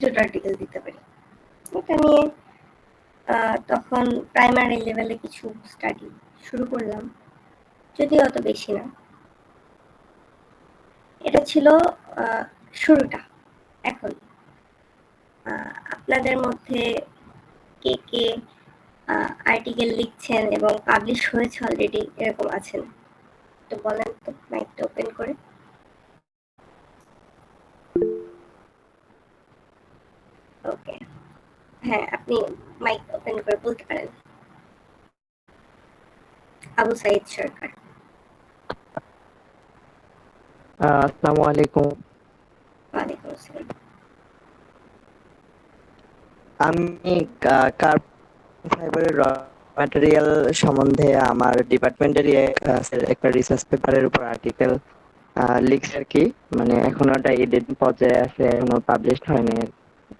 দুটো আর্টিকেল দিতে পারি। এটা নিয়ে তখন প্রাইমারি লেভেলে কিছু স্টাডি শুরু করলাম, যদিও অত বেশি না। এটা ছিল শুরুটা। এখন আপনাদের মধ্যে কে কে আর্টিকেল লিখছেন এবং পাবলিশ হয়েছে অলরেডি এরকম আছেন, তো বলেন তো, মাইকটা ওপেন করে। ওকে, হ্যাঁ, আপনি মাইক ওপেন করে বলতে পারেন। আবু সাইদ সরকার। আসসালামু আলাইকুম। ওয়ালাইকুম আসসালাম। আমি কার্বন ফাইবারের র ম্যাটেরিয়াল সম্বন্ধে আমার ডিপার্টমেন্টেরই একটা রিসার্চ পেপারের উপর আর্টিকেল লিখছি আর কি। মানে এখনো ওটা এডিট পর্যায়ে আছে, এখনো পাবলিশড হয়নি।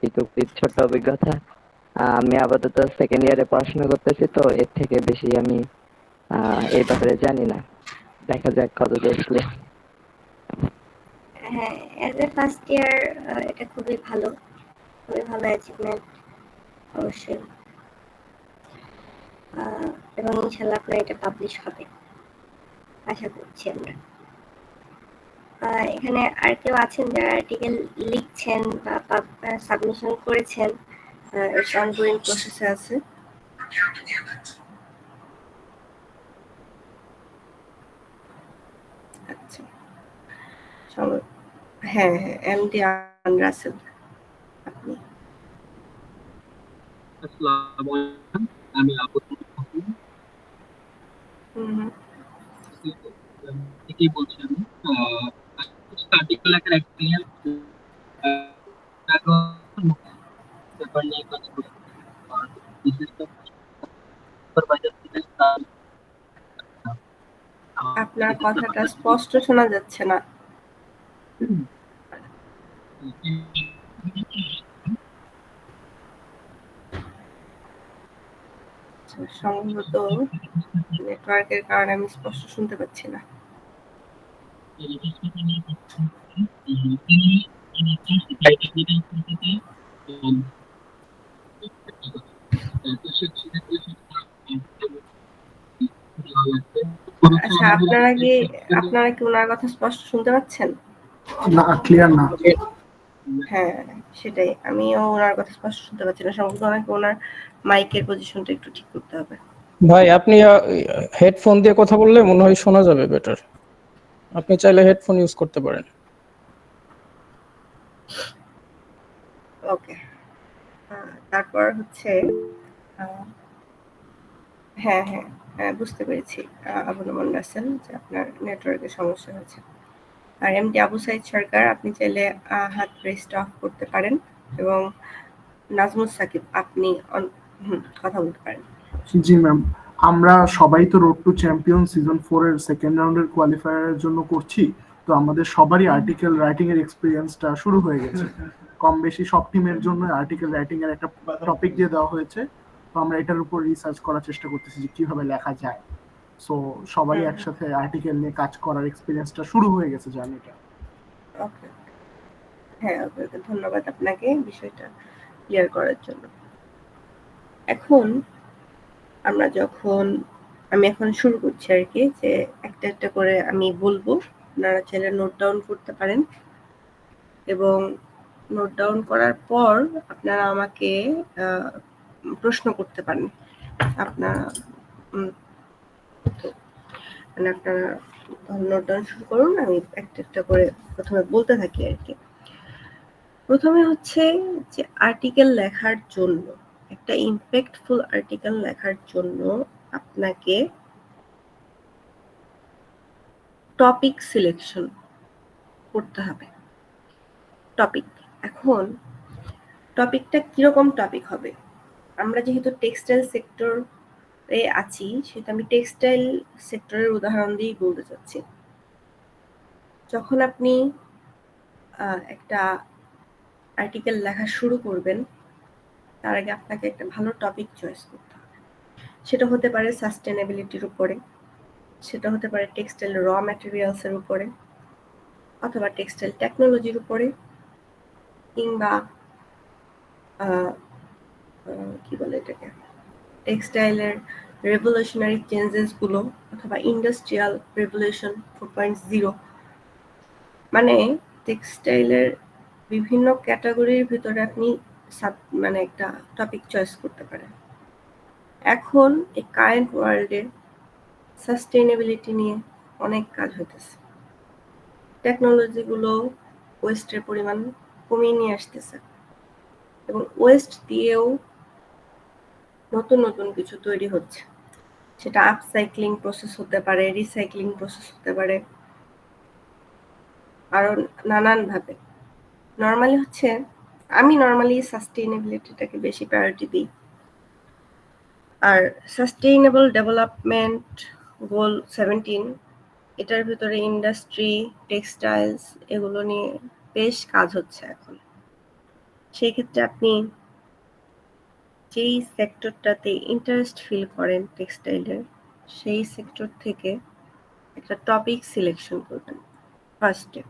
এটুকু ছোট্ট অভিজ্ঞতা। আমি আপাতত সেকেন্ড ইয়ারে পড়াশোনা করতেছি, তো এর থেকে বেশি আমি এই ব্যাপারে জানি না। দেখা যাক কত দেখলে। হ্যাঁ, অ্যাজ এ ফার্স্ট ইয়ার এটা খুবই ভালো অ্যাচিভমেন্ট অবশ্যই। এবং ইনশাল্লাহ আপনার এটা পাবলিশ হবে আশা করছি আমরা। এখানে আর কেউ আছেন যারা আর্টিকেল লিখছেন বা সাবমিশন করেছেন? অনগোয়িং প্রসেসে আছে। আচ্ছা, হ্যাঁ হ্যাঁ, এমডি আমান রাসেল, আপনি। আসসালামু আলাইকুম, আমি আবুল হাকিম। ঠিকই বলছি আমি। আর্টিকেল লেখার এক্সপিরিয়েন্স পেপার নিয়ে কাজ করি। আর বিশেষ করে সুপারভাইজার থেকে আপনার কথাটা স্পষ্ট শোনা যাচ্ছে না। সম্ভবত নেটওয়ার্কের কারণে আমি স্পষ্ট শুনতে পাচ্ছি না। আচ্ছা, আপনারা কি ওনার কথা স্পষ্ট শুনতে পাচ্ছেন? না, ক্লিয়ার না। হ্যাঁ, সেটাই, আমিও ওনার কথা স্পষ্ট শুনতে পাচ্ছি না। সম্ভবত আমাকে ওনার মাইকের পজিশনটা একটু ঠিক করতে হবে। ভাই, আপনি হেডফোন দিয়ে কথা বললে মনে হয় শোনা যাবে বেটার। আপনি চাইলে হেডফোন ইউজ করতে পারেন। ওকে, তারপর হচ্ছে হ্যাঁ হ্যাঁ হ্যাঁ, বুঝতে পেরেছি আবুল আমান রাসেল যে আপনার নেটওয়ার্কের সমস্যা হয়েছে। আর এমডি আবু সাইদ সরকার, আপনি চাইলে হাত রেস্ট অফ করতে পারেন, এবং নাজমুল সাকিব, আপনি কথা বলতে পারেন। জি ম্যাম, আমরা সবাই তো রোড টু চ্যাম্পিয়ন সিজন 4 এর সেকেন্ড রাউন্ডের কোয়ালিফায়ারের জন্য করছি। তো আমাদের সবারই আর্টিকেল রাইটিং এর এক্সপেরিয়েন্সটা শুরু হয়ে গেছে। কম বেশি সব টিমের জন্য আর্টিকেল রাইটিং এর একটা টপিক দিয়ে দেওয়া হয়েছে। তো আমরা এটার উপর রিসার্চ করার চেষ্টা করতেছি যে কিভাবে লেখা যায়। সো সবারই একসাথে আর্টিকেল নিয়ে কাজ করার এক্সপেরিয়েন্সটা শুরু হয়ে গেছে জার্নিটা। ওকে, হ্যাঁ, ওকে, ধন্যবাদ আপনাকে বিষয়টা ক্লিয়ার করার জন্য। এখন আমি এখন শুরু করছি আর কি, যে একটা একটা করে আমি বলবো, আপনারা চাইলে নোট ডাউন করতে পারেন, এবং নোট ডাউন করার পর আপনারা আমাকে প্রশ্ন করতে পারেন। আপনারা নোট ডাউন শুরু করুন, আমি একটা একটা করে প্রথমে বলতে থাকি আর কি। প্রথমে হচ্ছে যে আর্টিকেল লেখার জন্য, একটা ইম্প্যাক্টফুল আর্টিকেল লেখার জন্য আপনাকে টপিক সিলেকশন করতে হবে। টপিক, এখন টপিকটা কিরকম টপিক হবে? আমরা যেহেতু টেক্সটাইল সেক্টরে আছি, সেটা আমি টেক্সটাইল সেক্টরের উদাহরণ দিয়েই বলতে চাচ্ছি। যখন আপনি একটা আর্টিকেল লেখা শুরু করবেন, তার আগে আপনাকে একটা ভালো টপিক চয়েস করতে হবে। সেটা হতে পারে সাস্টেনেবিলিটির উপরে, সেটা হতে পারে টেক্সটাইল র ম্যাটেরিয়ালসের উপরে, অথবা টেক্সটাইল টেকনোলজির উপরে, কিংবা কি বলে এটাকে, টেক্সটাইলের রেভলিউশনারি চেঞ্জেস গুলো অথবা ইন্ডাস্ট্রিয়াল রেভলিউশন 4.0, মানে টেক্সটাইলের বিভিন্ন ক্যাটাগরির ভিতরে আপনি মানে একটা টপিক চয়েস করতে পারেন। এখন এই কারেন্ট ওয়ার্ল্ডে সাস্টেইনেবিলিটি নিয়ে অনেক কাজ হইতেছে, টেকনোলজি গুলো ওয়েস্টের পরিমাণ কমিয়ে নিয়ে আসতেছে এবং ওয়েস্ট দিয়েও নতুন নতুন কিছু তৈরি হচ্ছে, সেটা আপসাইক্লিং প্রসেস হতে পারে, রিসাইক্লিং প্রসেস হতে পারে, আরো নানান ভাবে। নর্মালি হচ্ছে আমি নর্মালি সাস্টেইনেবিলিটিটাকে বেশি প্রায়োরিটি দিই। আর সাস্টেইনেবল ডেভেলপমেন্ট গোল 17, এটার ভিতরে ইন্ডাস্ট্রি, টেক্সটাইলস এগুলো নিয়ে বেশ কাজ হচ্ছে এখন। সেই ক্ষেত্রে আপনি যেই সেক্টরটাতে ইন্টারেস্ট ফিল করেন টেক্সটাইলের, সেই সেক্টর থেকে একটা টপিক সিলেকশন করবেন ফার্স্টে।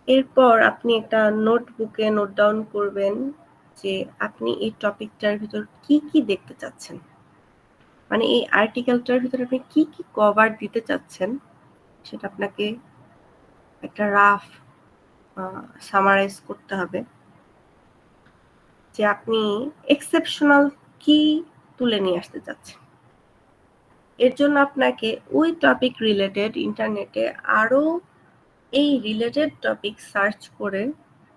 এরপর আপনি একটা নোটবুকে নোট ডাউন করবেন যে আপনি এই টপিকটার ভিতর কি কি দেখতে চাচ্ছেন, মানে এই আর্টিকেলটার ভিতরে আপনি কি কি কভার দিতে চাচ্ছেন সেটা আপনাকে একটা রাফ সামারাইজ করতে হবে, যে আপনি এক্সেপশনাল কি তুলে নিয়ে আসতে চাচ্ছেন। এর জন্য আপনাকে ওই টপিক রিলেটেড ইন্টারনেটে আরো এই রিলেটেড টপিক সার্চ করে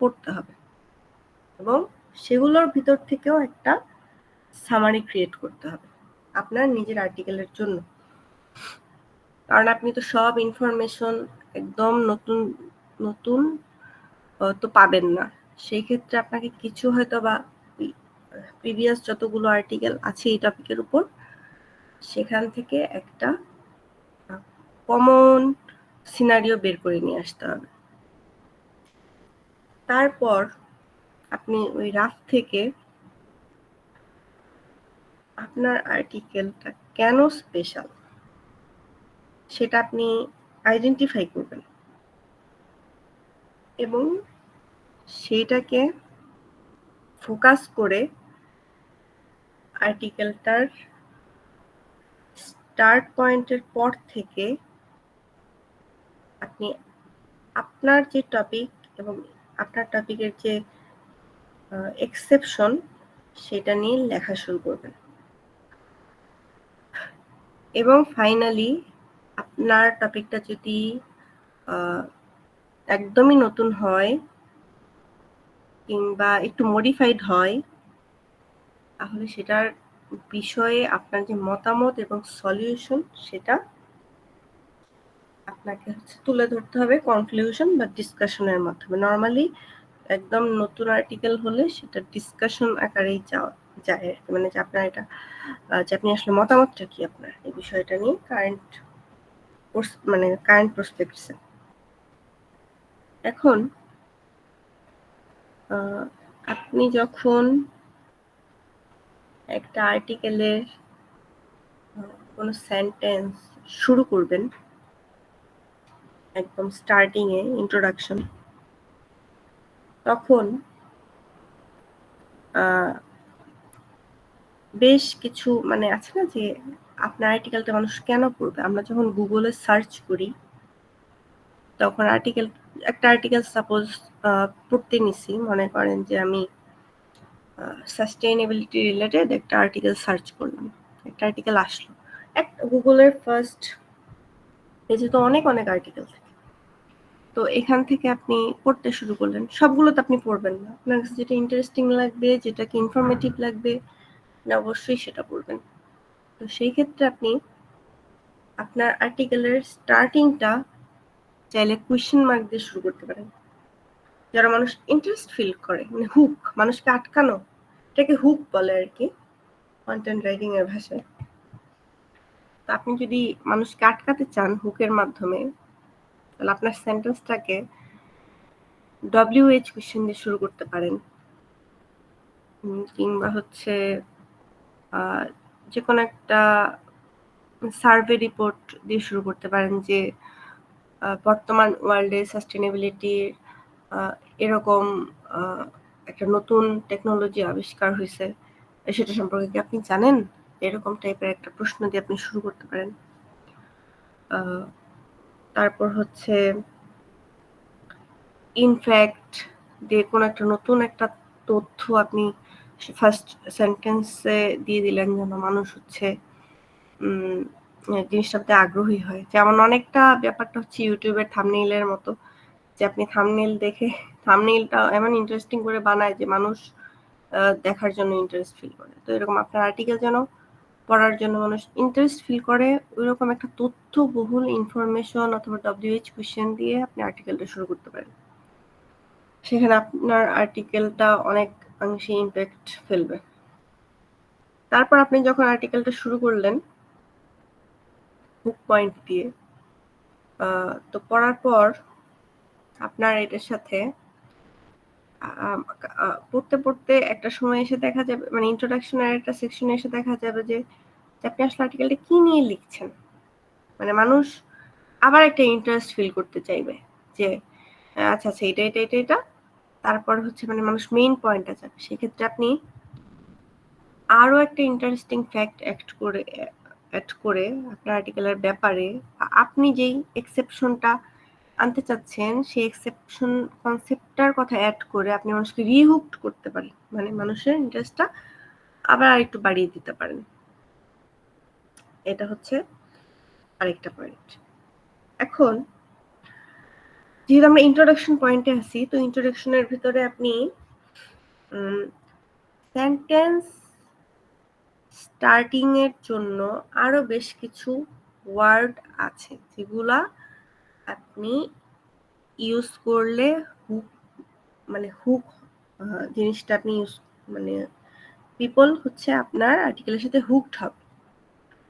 পড়তে হবে এবং সেগুলোর ভিতর থেকেও একটা সামারি ক্রিয়েট করতে হবে আপনার নিজের আর্টিকেলের জন্য। কারণ আপনি তো সব ইনফরমেশন একদম নতুন নতুন তো পাবেন না, সেই ক্ষেত্রে আপনাকে কিছু হয়তো বা প্রিভিয়াস যতগুলো আর্টিকেল আছে এই টপিকের উপর, সেখান থেকে একটা কমন সিনারিও বের করে নিয়ে আসতে হবে। তারপর আপনি ওই রাফ থেকে আপনার আর্টিকেলটা কেন স্পেশাল সেটা আপনি আইডেন্টিফাই করবেন এবং সেইটাকে ফোকাস করে আর্টিকেলটার স্টার্ট পয়েন্টের পর থেকে আপনি আপনার যে টপিক এবং আপনার টপিকের যে এক্সেপশন সেটা নিয়ে লেখা শুরু করবেন এবং ফাইনালি আপনার টপিকটা যদি একদমই নতুন হয় কিংবা একটু মডিফাইড হয়, তাহলে সেটার বিষয়ে আপনার যে মতামত এবং সলিউশন সেটা আপনাকে তুলে ধরতে হবে কনক্লুশন বা ডিসকাশনের মাধ্যমে। নর্মালি একদম নতুন আর্টিকেল হলে সেটা ডিসকাশন আকারেই যায়, মানে যে আপনার এটা যে আপনি আসলে মতামতটা কি আপনার এই বিষয়টা নিয়ে কারেন্ট প্রসপেক্টসে। এখন আপনি যখন একটা আর্টিকেলের কোনো সেন্টেন্স শুরু করবেন একদম স্টার্টিং এ ইন্ট্রোডাকশন, তখন বেশ কিছু মানে আছে না যে আপনার আর্টিকেলটা মানুষ কেন পড়বে। আমরা যখন গুগলে সার্চ করি তখন একটা আর্টিকেল সাপোজ পড়তে নিছি, মনে করেন যে আমি সাস্টেইনেবিলিটি রিলেটেড একটা আর্টিকেল সার্চ করলাম, একটা আর্টিকেল আসলো, গুগলের ফার্স্ট পেজে তো অনেক অনেক আর্টিকেল থাকে, তো এখান থেকে আপনি পড়তে শুরু করলেন। সবগুলো তো আপনি পড়বেন না, আপনার কাছে যেটা ইন্টারেস্টিং লাগবে, যেটাকে ইনফরমেটিভ লাগবে অবশ্যই সেটা পড়বেন। তো সেই ক্ষেত্রে আপনি আপনার আর্টিকেলের স্টার্টিংটা চাইলে কোয়েশ্চেন মার্ক দিয়ে শুরু করতে পারেন, যারা মানুষ ইন্টারেস্ট ফিল করে, মানে হুক, মানুষকে আটকানো, এটাকে হুক বলে আর কি কন্টেন্ট রাইটিং এর ভাষায়। তো আপনি যদি মানুষকে আটকাতে চান হুকের মাধ্যমে, তাহলে আপনার সেন্টেন্সটাকে WH কোয়েশ্চেন দিয়ে শুরু করতে পারেন, কিংবা হচ্ছে যে কোনো একটা সার্ভে রিপোর্ট দিয়ে শুরু করতে পারেন যে বর্তমান ওয়ার্ল্ডে সাস্টেনেবিলিটির এরকম একটা নতুন টেকনোলজি আবিষ্কার হয়েছে, সেটা সম্পর্কে কি আপনি জানেন? এরকম টাইপের একটা প্রশ্ন দিয়ে আপনি শুরু করতে পারেন। তারপর হচ্ছে ইনফ্যাক্ট দিয়ে কোনো একটা নতুন একটা তথ্য আপনি ফার্স্ট সেন্টেন্সে দিয়ে দিলেন, যেন মানুষ হচ্ছে জিনিসটাতে আগ্রহী হয়। যেমন অনেকটা ব্যাপারটা হচ্ছে ইউটিউবের থাম্বনেইলের মতো, যে আপনি থাম্বনেইল দেখে থাম্বনেইলটা এমন ইন্টারেস্টিং করে বানায় যে মানুষ দেখার জন্য ইন্টারেস্ট ফিল করে। তো এরকম আপনার আর্টিকেল যেন পড়ার জন্য মানুষ ইন্টারেস্ট ফিল করে, ওইরকম একটা তথ্যবহুল ইনফরমেশন অথবা WH কোয়েশ্চেন দিয়ে আপনি আর্টিকেলটা শুরু করতে পারেন। সেখানে আপনার আর্টিকেলটা অনেক অংশে ইম্প্যাক্ট ফেলবে। তারপর আপনি যখন আর্টিকেলটা শুরু করলেন হুক পয়েন্ট দিয়ে, তো পড়ার পর আপনার এটার সাথে পড়তে পড়তে একটা সময় এসে দেখা যাবে, মানে ইন্ট্রোডাকশনের একটা সেকশনে এসে দেখা যাবে যে আপনি আসলে আর্টিকেলটা কি নিয়ে লিখছেন। মানে মানুষ আবার একটা ইন্টারেস্ট ফিল করতে চাইবে যে আচ্ছা আচ্ছা এটা এটা এটা এটা, তারপর হচ্ছে মানে মানুষ মেইন পয়েন্টটা যাবে। সেক্ষেত্রে আপনি আরো একটা ইন্টারেস্টিং ফ্যাক্ট অ্যাড করে আপনার আর্টিকেলের ব্যাপারে আপনি যেই এক্সেপশনটা আনতে চাচ্ছেন সেই এক্সেপশন কনসেপ্টটার কথা অ্যাড করে আপনি মানুষকে রিহুকড করতে পারেন, মানে মানুষের ইন্টারেস্টটা আবার আরেকটু বাড়িয়ে দিতে পারেন। এটা হচ্ছে আরেকটা পয়েন্ট। এখন যেহেতু আমরা ইন্ট্রোডাকশন পয়েন্টে আছি, তো ইন্ট্রোডাকশনের ভিতরে আপনি সেন্টেন্স স্টার্টিং এর জন্য আরো বেশ কিছু ওয়ার্ড আছে যেগুলা আপনি ইউজ করলে হুক, মানে হুক জিনিসটা আপনি ইউজ, মানে পিপল হচ্ছে আপনার আর্টিকেলের সাথে হুকড হবে।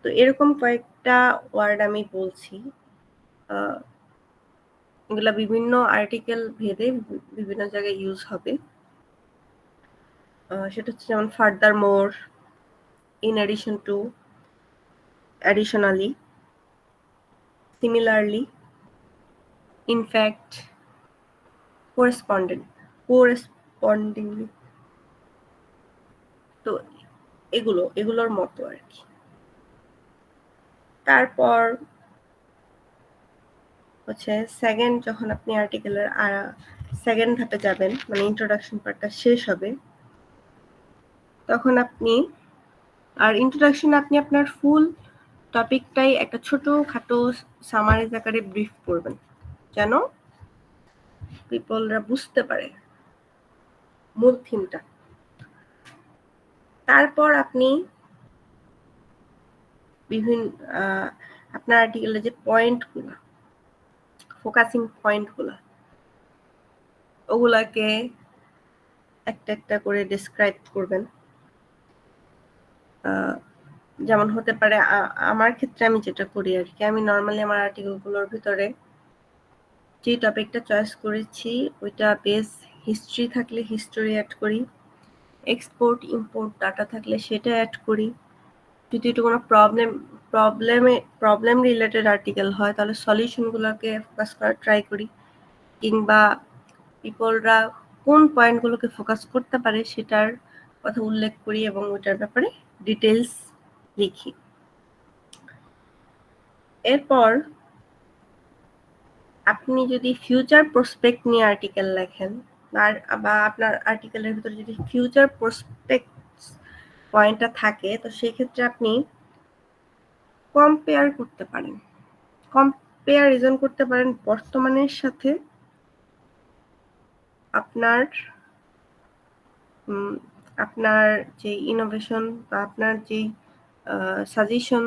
তো এরকম কয়েকটা ওয়ার্ড আমি বলছি, এগুলা বিভিন্ন আর্টিকেল ভেদে বিভিন্ন জায়গায় ইউজ হবে। সেটা হচ্ছে যেমন furthermore, in addition to, additionally, similarly, in fact, correspondingly. তো এগুলোর মতো আর কি। তারপর হচ্ছে সেকেন্ড, যখন আপনি আর্টিকেলের সেকেন্ড ধাপে যাবেন, মানে ইন্ট্রোডাকশন পার্টটা শেষ হবে, তখন আপনি ইন্ট্রোডাকশন আপনি আপনার ফুল টপিকটাই একটা ছোটখাটো সামারিজ আকারে ব্রিফ করবেন, যেন পিপলরা বুঝতে পারে মূল থিমটা। তারপর আপনি বিভিন্ন আপনার আর্টিকেলের যে পয়েন্টগুলো, ফোকাসিং পয়েন্টগুলো, ওগুলাকে একটা একটা করে ডেসক্রাইব করবেন। যেমন হতে পারে আমার ক্ষেত্রে আমি যেটা করি আর কি, আমি নর্মালি আমার আর্টিকেলগুলোর ভিতরে যে টপিকটা চয়েস করেছি ওইটা বেস হিস্ট্রি থাকলে হিস্টোরি অ্যাড করি, এক্সপোর্ট ইম্পোর্ট ডাটা থাকলে সেটা অ্যাড করি। যদি এটা কোনো প্রবলেম রিলেটেড আর্টিকেল হয় তাহলে সলিউশনগুলোকে ফোকাস করার ট্রাই করি, কিংবা পিপলরা কোন পয়েন্টগুলোকে ফোকাস করতে পারে সেটার কথা উল্লেখ করি এবং ওইটার ব্যাপারে ডিটেলস লিখি। এরপর আপনি যদি ফিউচার প্রসপেক্ট নিয়ে আর্টিকেল লেখেন বা আপনার আর্টিকেলের ভিতরে যদি ফিউচার প্রসপেক্ট পয়েন্টটা থাকে, তো সেই ক্ষেত্রে আপনি কম্পেয়ার করতে পারেন, কম্পেয়ারিজন করতে পারেন বর্তমানের সাথে আপনার যে ইনোভেশন বা আপনার যে সাজেশন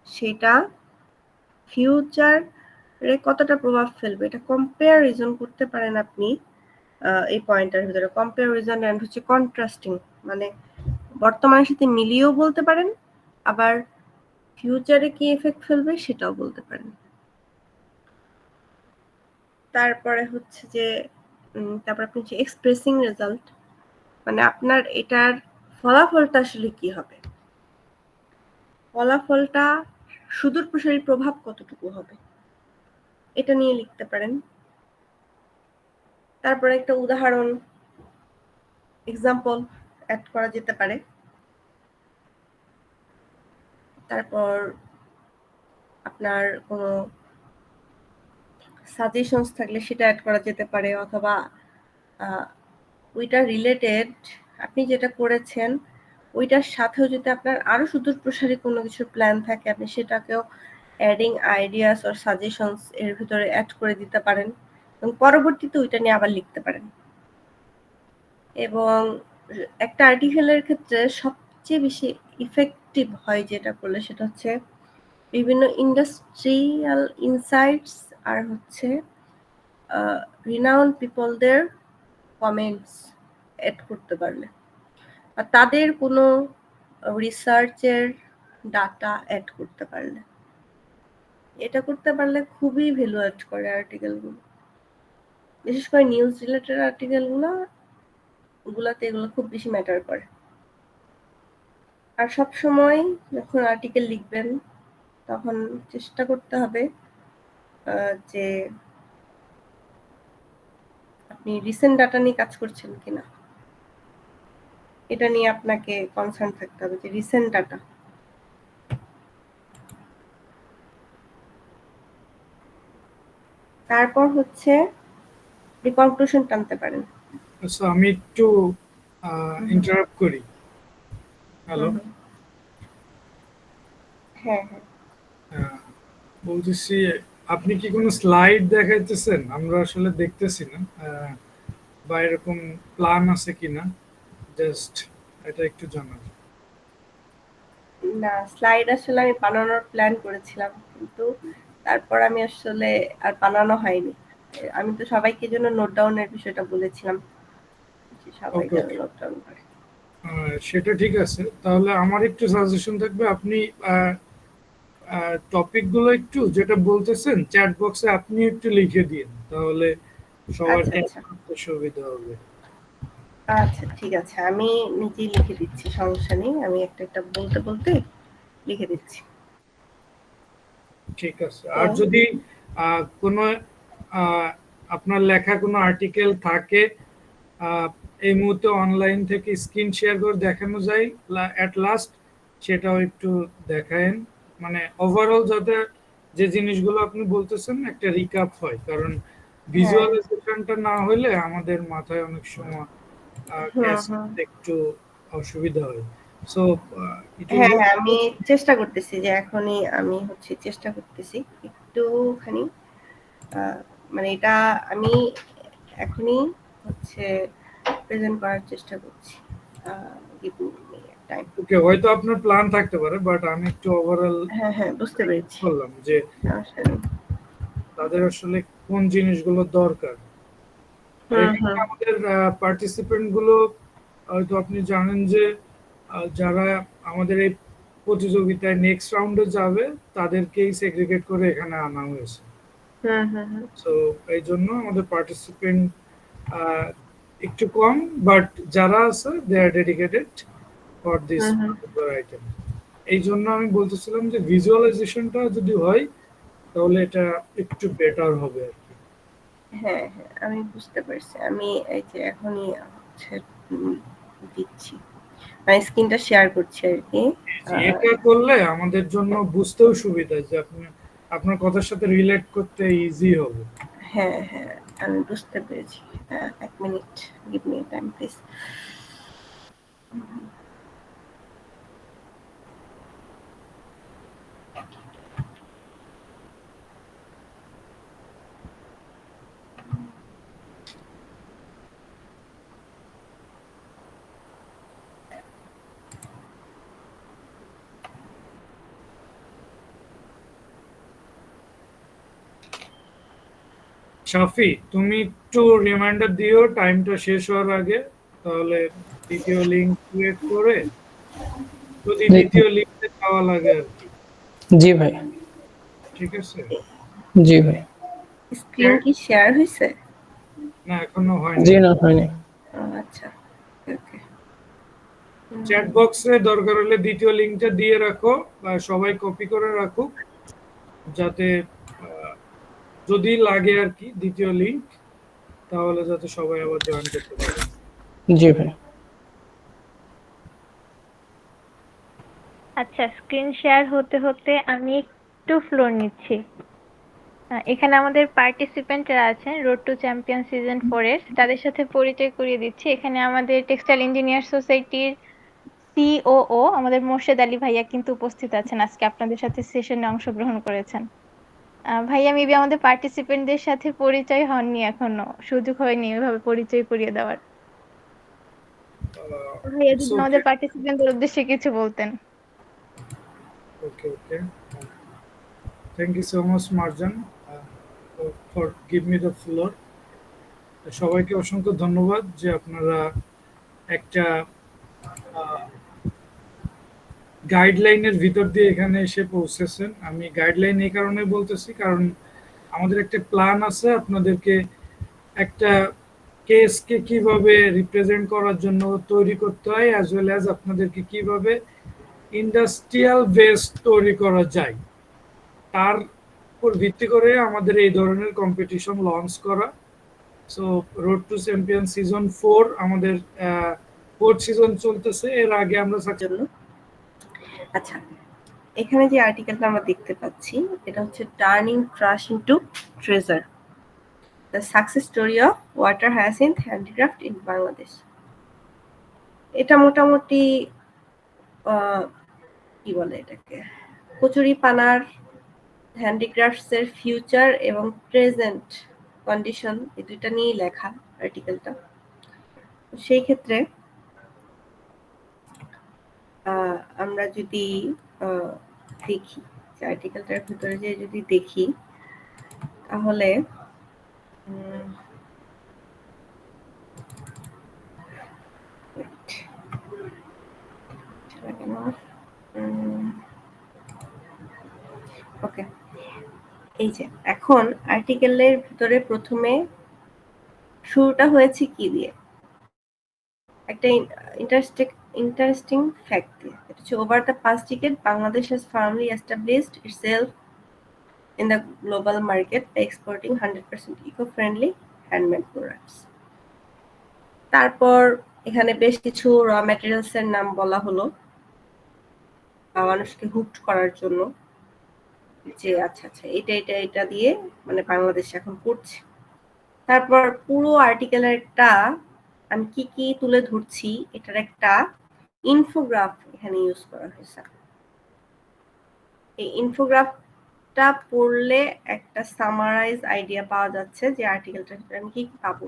সেটা ফিউচারে কতটা প্রভাব ফেলবে, এটা কম্পেয়ারিজন করতে পারেন আপনি এই পয়েন্টের ভিতরে। কম্পেয়ারিজন এন্ড হচ্ছে কন্ট্রাস্টিং, মানে বর্তমানের সাথে মিলিয়েও বলতে পারেন, আবার ফিউচারে কি এফেক্ট ফেলবে সেটাও বলতে পারেন। তারপরে হচ্ছে যে তারপর আপনি যে এক্সপ্রেসিং রেজাল্ট, মানে আপনার এটার ফলাফলটা আসলে কি হবে, ফলাফলটা সুদূর প্রসারী প্রভাব কতটুকু হবে, এটা নিয়ে লিখতে পারেন। তারপরে একটা উদাহরণ এক্সাম্পল অ্যাড করা যেতে পারে। তারপর আপনার কোনো সাজেশনস থাকলে সেটা অ্যাড করা যেতে পারে, অথবা ওইটা রিলেটেড আপনি যেটা করেছেন ওইটার সাথেও যদি আপনার আরো সুদূরপ্রসারী কোনো কিছু প্ল্যান থাকে, আপনি সেটাকেও অ্যাডিং আইডিয়াস অর সাজেশনস এর ভিতরে অ্যাড করে দিতে পারেন এবং পরবর্তীতে ওইটা নিয়ে আবার লিখতে পারেন। এবং একটা আর্টিকেলের ক্ষেত্রে সবচেয়ে বেশি ইফেক্টিভ হয় যেটা করলে, সেটা হচ্ছে বিভিন্ন ইন্ডাস্ট্রিয়াল ইনসাইটস আর হচ্ছে রিনাউন্ড পিপলদের কমেন্টস অ্যাড করতে পারলে, আর তাদের কোনো রিসার্চের ডাটা অ্যাড করতে পারলে, এটা করতে পারলে খুবই ভ্যালু অ্যাড করে আর্টিকেলগুলো, বিশেষ করে নিউজ রিলেটেড আর্টিকেলগুলোতে এগুলো খুব বেশি ম্যাটার করে। আর সব সময় যখন আর্টিকেল লিখবেন তখন চেষ্টা করতে হবে যে আপনি রিসেন্ট ডাটা নিয়ে কাজ করছেন কিনা, এটা নিয়ে আপনাকে কনসার্ন থাকতে হবে যে রিসেন্ট ডাটা। তারপর হচ্ছে আপনি কনক্লুশন টানতে পারেন। আচ্ছা, আমি একটু ইন্টারাপ্ট করি। হ্যালো, হ্যাঁ হ্যাঁ, বলতেছি আপনি কি কোনো স্লাইড দেখাইতেছেন? আমরা আসলে দেখতেছি না, বা এরকম প্ল্যান আছে কিনা, জাস্ট এটা একটু জানার। না স্লাইড আসলে আমি বানানোর প্ল্যান করেছিলাম, কিন্তু তারপর আমি আসলে আর বানানো হয়নি। আমি তো সবাইকে জন্য নোট ডাউনের বিষয়টা বলেছিলাম, যে সবাই Okay, যেন okay. নোট ডাউন করে। সেটা ঠিক আছে। তাহলে আমার একটু সাজেশন থাকবে, আপনি টপিক গুলো একটু যেটা বলতেছেন চ্যাট বক্সে আপনি একটু লিখে দিন, তাহলে সবার আচ্ছা ট্যাগ আচ্ছা করতে সুবিধা হবে। আচ্ছা, ঠিক আছে, আমি নিজেই লিখে দিচ্ছি, সমস্যা নেই, আমি একটা একটা বলতে বলতে লিখে দিচ্ছি। ঠিক আছে। আর যদি কোনো আপনার লেখা কোনো আর্টিকেল থাকে, এই মুহূর্তে অনলাইন থেকে স্ক্রিন শেয়ার করে দেখানো যায় এট লাস্ট, সেটাও একটু দেখায়েন, মানে ওভারঅল যাতে যে জিনিসগুলো আপনি বলতেছেন একটা রিক্যাপ হয়, কারণ ভিজুয়ালাইজেশনটা না হলে আমাদের মাথায় অনেক সময় ক্যাচ একটু অসুবিধা হয়। সো হ্যাঁ হ্যাঁ, আমি চেষ্টা করতেছি যে এখনই আমি হচ্ছে চেষ্টা করতেছি একটুখানি মানে এটা আমি এখনই হচ্ছে প্রেজেন্ট করার চেষ্টা করছি। ওকে, হয়তো আপনার প্ল্যান থাকতে পারে, বাট আমি একটু ওভারঅল হ্যাঁ হ্যাঁ, বুঝতে পেরেছি, বললাম যে সমস্যা নেই। তাদের আসলে কোন জিনিসগুলো দরকার। আর এখানে আমাদের পার্টিসিপেন্ট গুলো হয়তো আপনি জানেন যে যারা আমাদের এই প্রতিযোগিতায় নেক্সট রাউন্ডে যাবে তাদেরকেই সেগ্রিগেট করে এখানে আনা হয়েছে। সো এই জন্য আমাদের পার্টিসিপেন্ট একটু কম, বাট যারা আছে they are dedicated for this particular item. এই জন্য আমি বলতেছিলাম যে ভিজুয়ালাইজেশনটা যদি হয় তাহলে এটা একটু বেটার হবে আর কি। হ্যাঁ হ্যাঁ, আমি বুঝতে পারছি, আমি এই যে এখনই হচ্ছে দিচ্ছি, মানে স্ক্রিনটা শেয়ার করছি আর কি। এটা করলে আমাদের জন্য বুঝতেও সুবিধা, যে আপনি আপনার কথার সাথে রিলেট করতে ইজি হবে। হ্যাঁ হ্যাঁ, আমি বুঝতে পেরেছি। এক মিনিট, give me time please. Shafi, তুমি একটু রিমাইন্ডার দিও টাইমটা শেষ হওয়ার আগে, তাহলে দ্বিতীয় লিংক ক্রিয়েট করে যদি দ্বিতীয় লিংকে যাওয়া লাগে আর কি। জি ভাই। ঠিক আছে, জি ভাই। স্ক্রিন কি শেয়ার হয়েছে? না এখনো হয়নি। জি না, হয়নি। আচ্ছা, ওকে। চ্যাট বক্সে দরকার হলে দ্বিতীয় লিংকটা দিয়ে রাখো, বা সবাই কপি করে রাখুক, যাতে যদি লাগে আর কি দ্বিতীয় লিংক, তাহলে যাতে সবাই আবার জয়েন করতে পারে। জি ভাই। আচ্ছা, স্ক্রিন শেয়ার হতে হতে আমি একটু ফ্লোর নিচ্ছি। এখানে আমাদের পার্টিসিপেন্টরা আছেন রোড টু চ্যাম্পিয়ন সিজন 4 এর, তাদের সাথে পরিচয় করিয়ে দিচ্ছি। এখানে আমাদের টেক্সটাইল ইঞ্জিনিয়ার সোসাইটির সিওও আমাদের মোর্শেদ আলী ভাইয়া কিন্তু উপস্থিত আছেন, আজকে আপনাদের সাথে সেশনে অংশগ্রহণ করেছেন। ভাইয়া মেবি আমাদের পার্টিসিপেন্টদের সাথে পরিচয় হননি এখনো, সুযোগ হয়নি ওইভাবে পরিচয় করিয়ে দেওয়ার। ভাইয়া ইটস যদি ওকে, আমাদের পার্টিসিপেন্টদের উদ্দেশ্যে কিছু বলতেন। Okay, okay. Thank you so much Marjan for give me the floor. সবাইকে অসংখ্য ধন্যবাদ যে আপনারা একটা গাইডলাইনের ভিতর দিয়ে এখানে এসে পৌঁছেছেন। আমি গাইডলাইন এই কারণে বলতেছি কারণ আমাদের একটা প্ল্যান আছে আপনাদেরকে একটা কেসকে কিভাবে রিপ্রেজেন্ট করার জন্য তৈরি করতে হয়, অ্যাজ ওয়েল অ্যাজ আপনাদেরকে কিভাবে ইন্ডাস্ট্রিয়াল বেস তৈরি করা যায় তার উপর ভিত্তি করে আমাদের এই ধরনের কম্পিটিশন লঞ্চ করা। So road to champion season 4 আমাদের 4th সিজন চলতেছে। এর আগে আমরা জন্য আচ্ছা, এখানে যে আর্টিকেলটা আমরা দেখতে পাচ্ছি এটা হচ্ছে turning trash into treasure, the success story of water hyacinth handicraft in Bangladesh. এটা মোটামুটি কি বলে এটাকে, কচুরি পানার হ্যান্ডিক্রাফটস এর ফিউচার এবং প্রেজেন্ট কন্ডিশন এই দুইটা নিয়েই লেখা আর্টিকেলটা। সেই ক্ষেত্রে আমরা যদি দেখি যে আর্টিকেলটার ভিতরে যে যদি দেখি তাহলে ওকে, এই যে এখন আর্টিকেলের ভিতরে প্রথমে শুরুটা হয়েছে কি দিয়ে, একটা ইন্টারেস্টিং ফ্যাক্ট দিয়ে। এটা হচ্ছে over the past decade Bangladesh has firmly established itself in the global market by exporting 100% eco-friendly handmade products. তারপর এখানে বেশ কিছু র ম্যাটেরিয়ালস এর নাম বলা হলো মানুষকে হুকড করার জন্য, যে আচ্ছা আচ্ছা এটা দিয়ে মানে বাংলাদেশ এখন করছে। তারপর পুরো আর্টিকেলের একটা আমি কি তুলে ধরছি এটার একটা ইনফোগ্রাফ এখানে ইউজ করা হয়েছে। এই ইনফোগ্রাফটা পড়লে একটা সামারাইজ আইডিয়া পাওয়া যাচ্ছে যে আর্টিকেলটার ভিতরে আমি কি পাবো।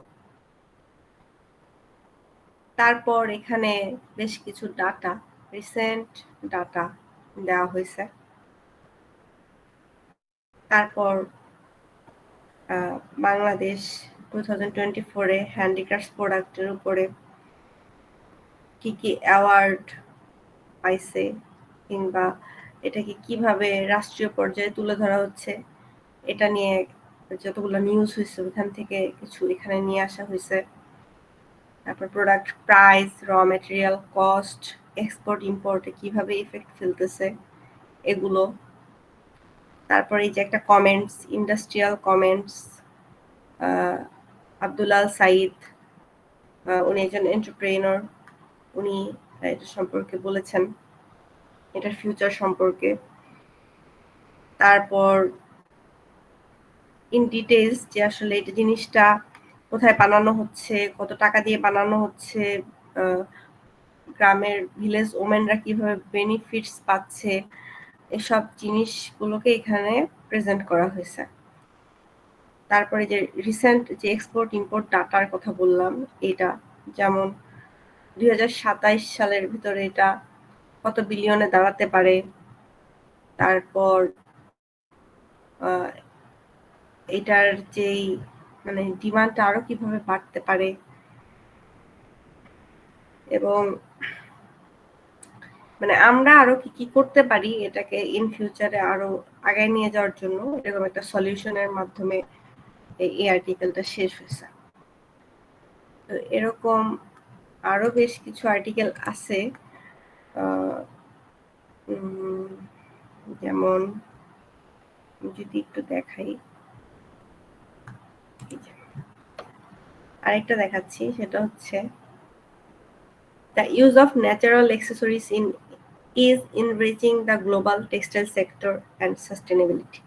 তারপর এখানে বেশ কিছু ডাটা, রিসেন্ট ডাটা দেওয়া হয়েছে। তারপর বাংলাদেশ 2024 এ হ্যান্ডিক্রাফটস প্রোডাক্টের উপরে কি অ্যাওয়ার্ড পাইছে কিংবা এটাকে কিভাবে রাষ্ট্রীয় পর্যায়ে তুলে ধরা হচ্ছে এটা নিয়ে যতগুলো নিউজ হয়েছে ওখান থেকে কিছু এখানে নিয়ে আসা হয়েছে। তারপর product price, raw material cost, export ইম্পোর্টে কিভাবে ইফেক্ট ফেলতেছে এগুলো। তারপর এই যে একটা comments, industrial comments, Abdullah Saeed উনি একজন এন্টারপ্রেনার, উনি এটা সম্পর্কে বলেছেন, এটার ফিউচার সম্পর্কে। তারপর ইন ডিটেইলস যে আসলে এই জিনিসটা কোথায় বানানো হচ্ছে, কত টাকা দিয়ে বানানো হচ্ছে, গ্রামের ভিলেজ ওমেনরা কিভাবে বেনিফিটস পাচ্ছে, এসব জিনিসগুলোকে এখানে প্রেজেন্ট করা হয়েছে। তারপরে যে রিসেন্ট যে এক্সপোর্ট ইম্পোর্ট ডাটার কথা বললাম, এটা যেমন 2027 সালের ভিতরে এটা কত বিলিয়নে দাঁড়াতে পারে, তারপর এটার যেই মানে ডিমান্ডটা আরো কিভাবে বাড়তে পারে, এবং মানে আমরা আরো কি করতে পারি এটাকে ইন ফিউচারে আরো আগায় নিয়ে যাওয়ার জন্য, এরকম একটা সলিউশনের মাধ্যমে এই আর্টিকেলটা শেষ হয়েছে। তো এরকম আরো বেশ কিছু আর্টিকেল আছে, যেমন যদি একটু দেখাই, আরেকটা দেখাচ্ছি, সেটা হচ্ছে the use of natural accessories in is enriching the global textile sector and sustainability.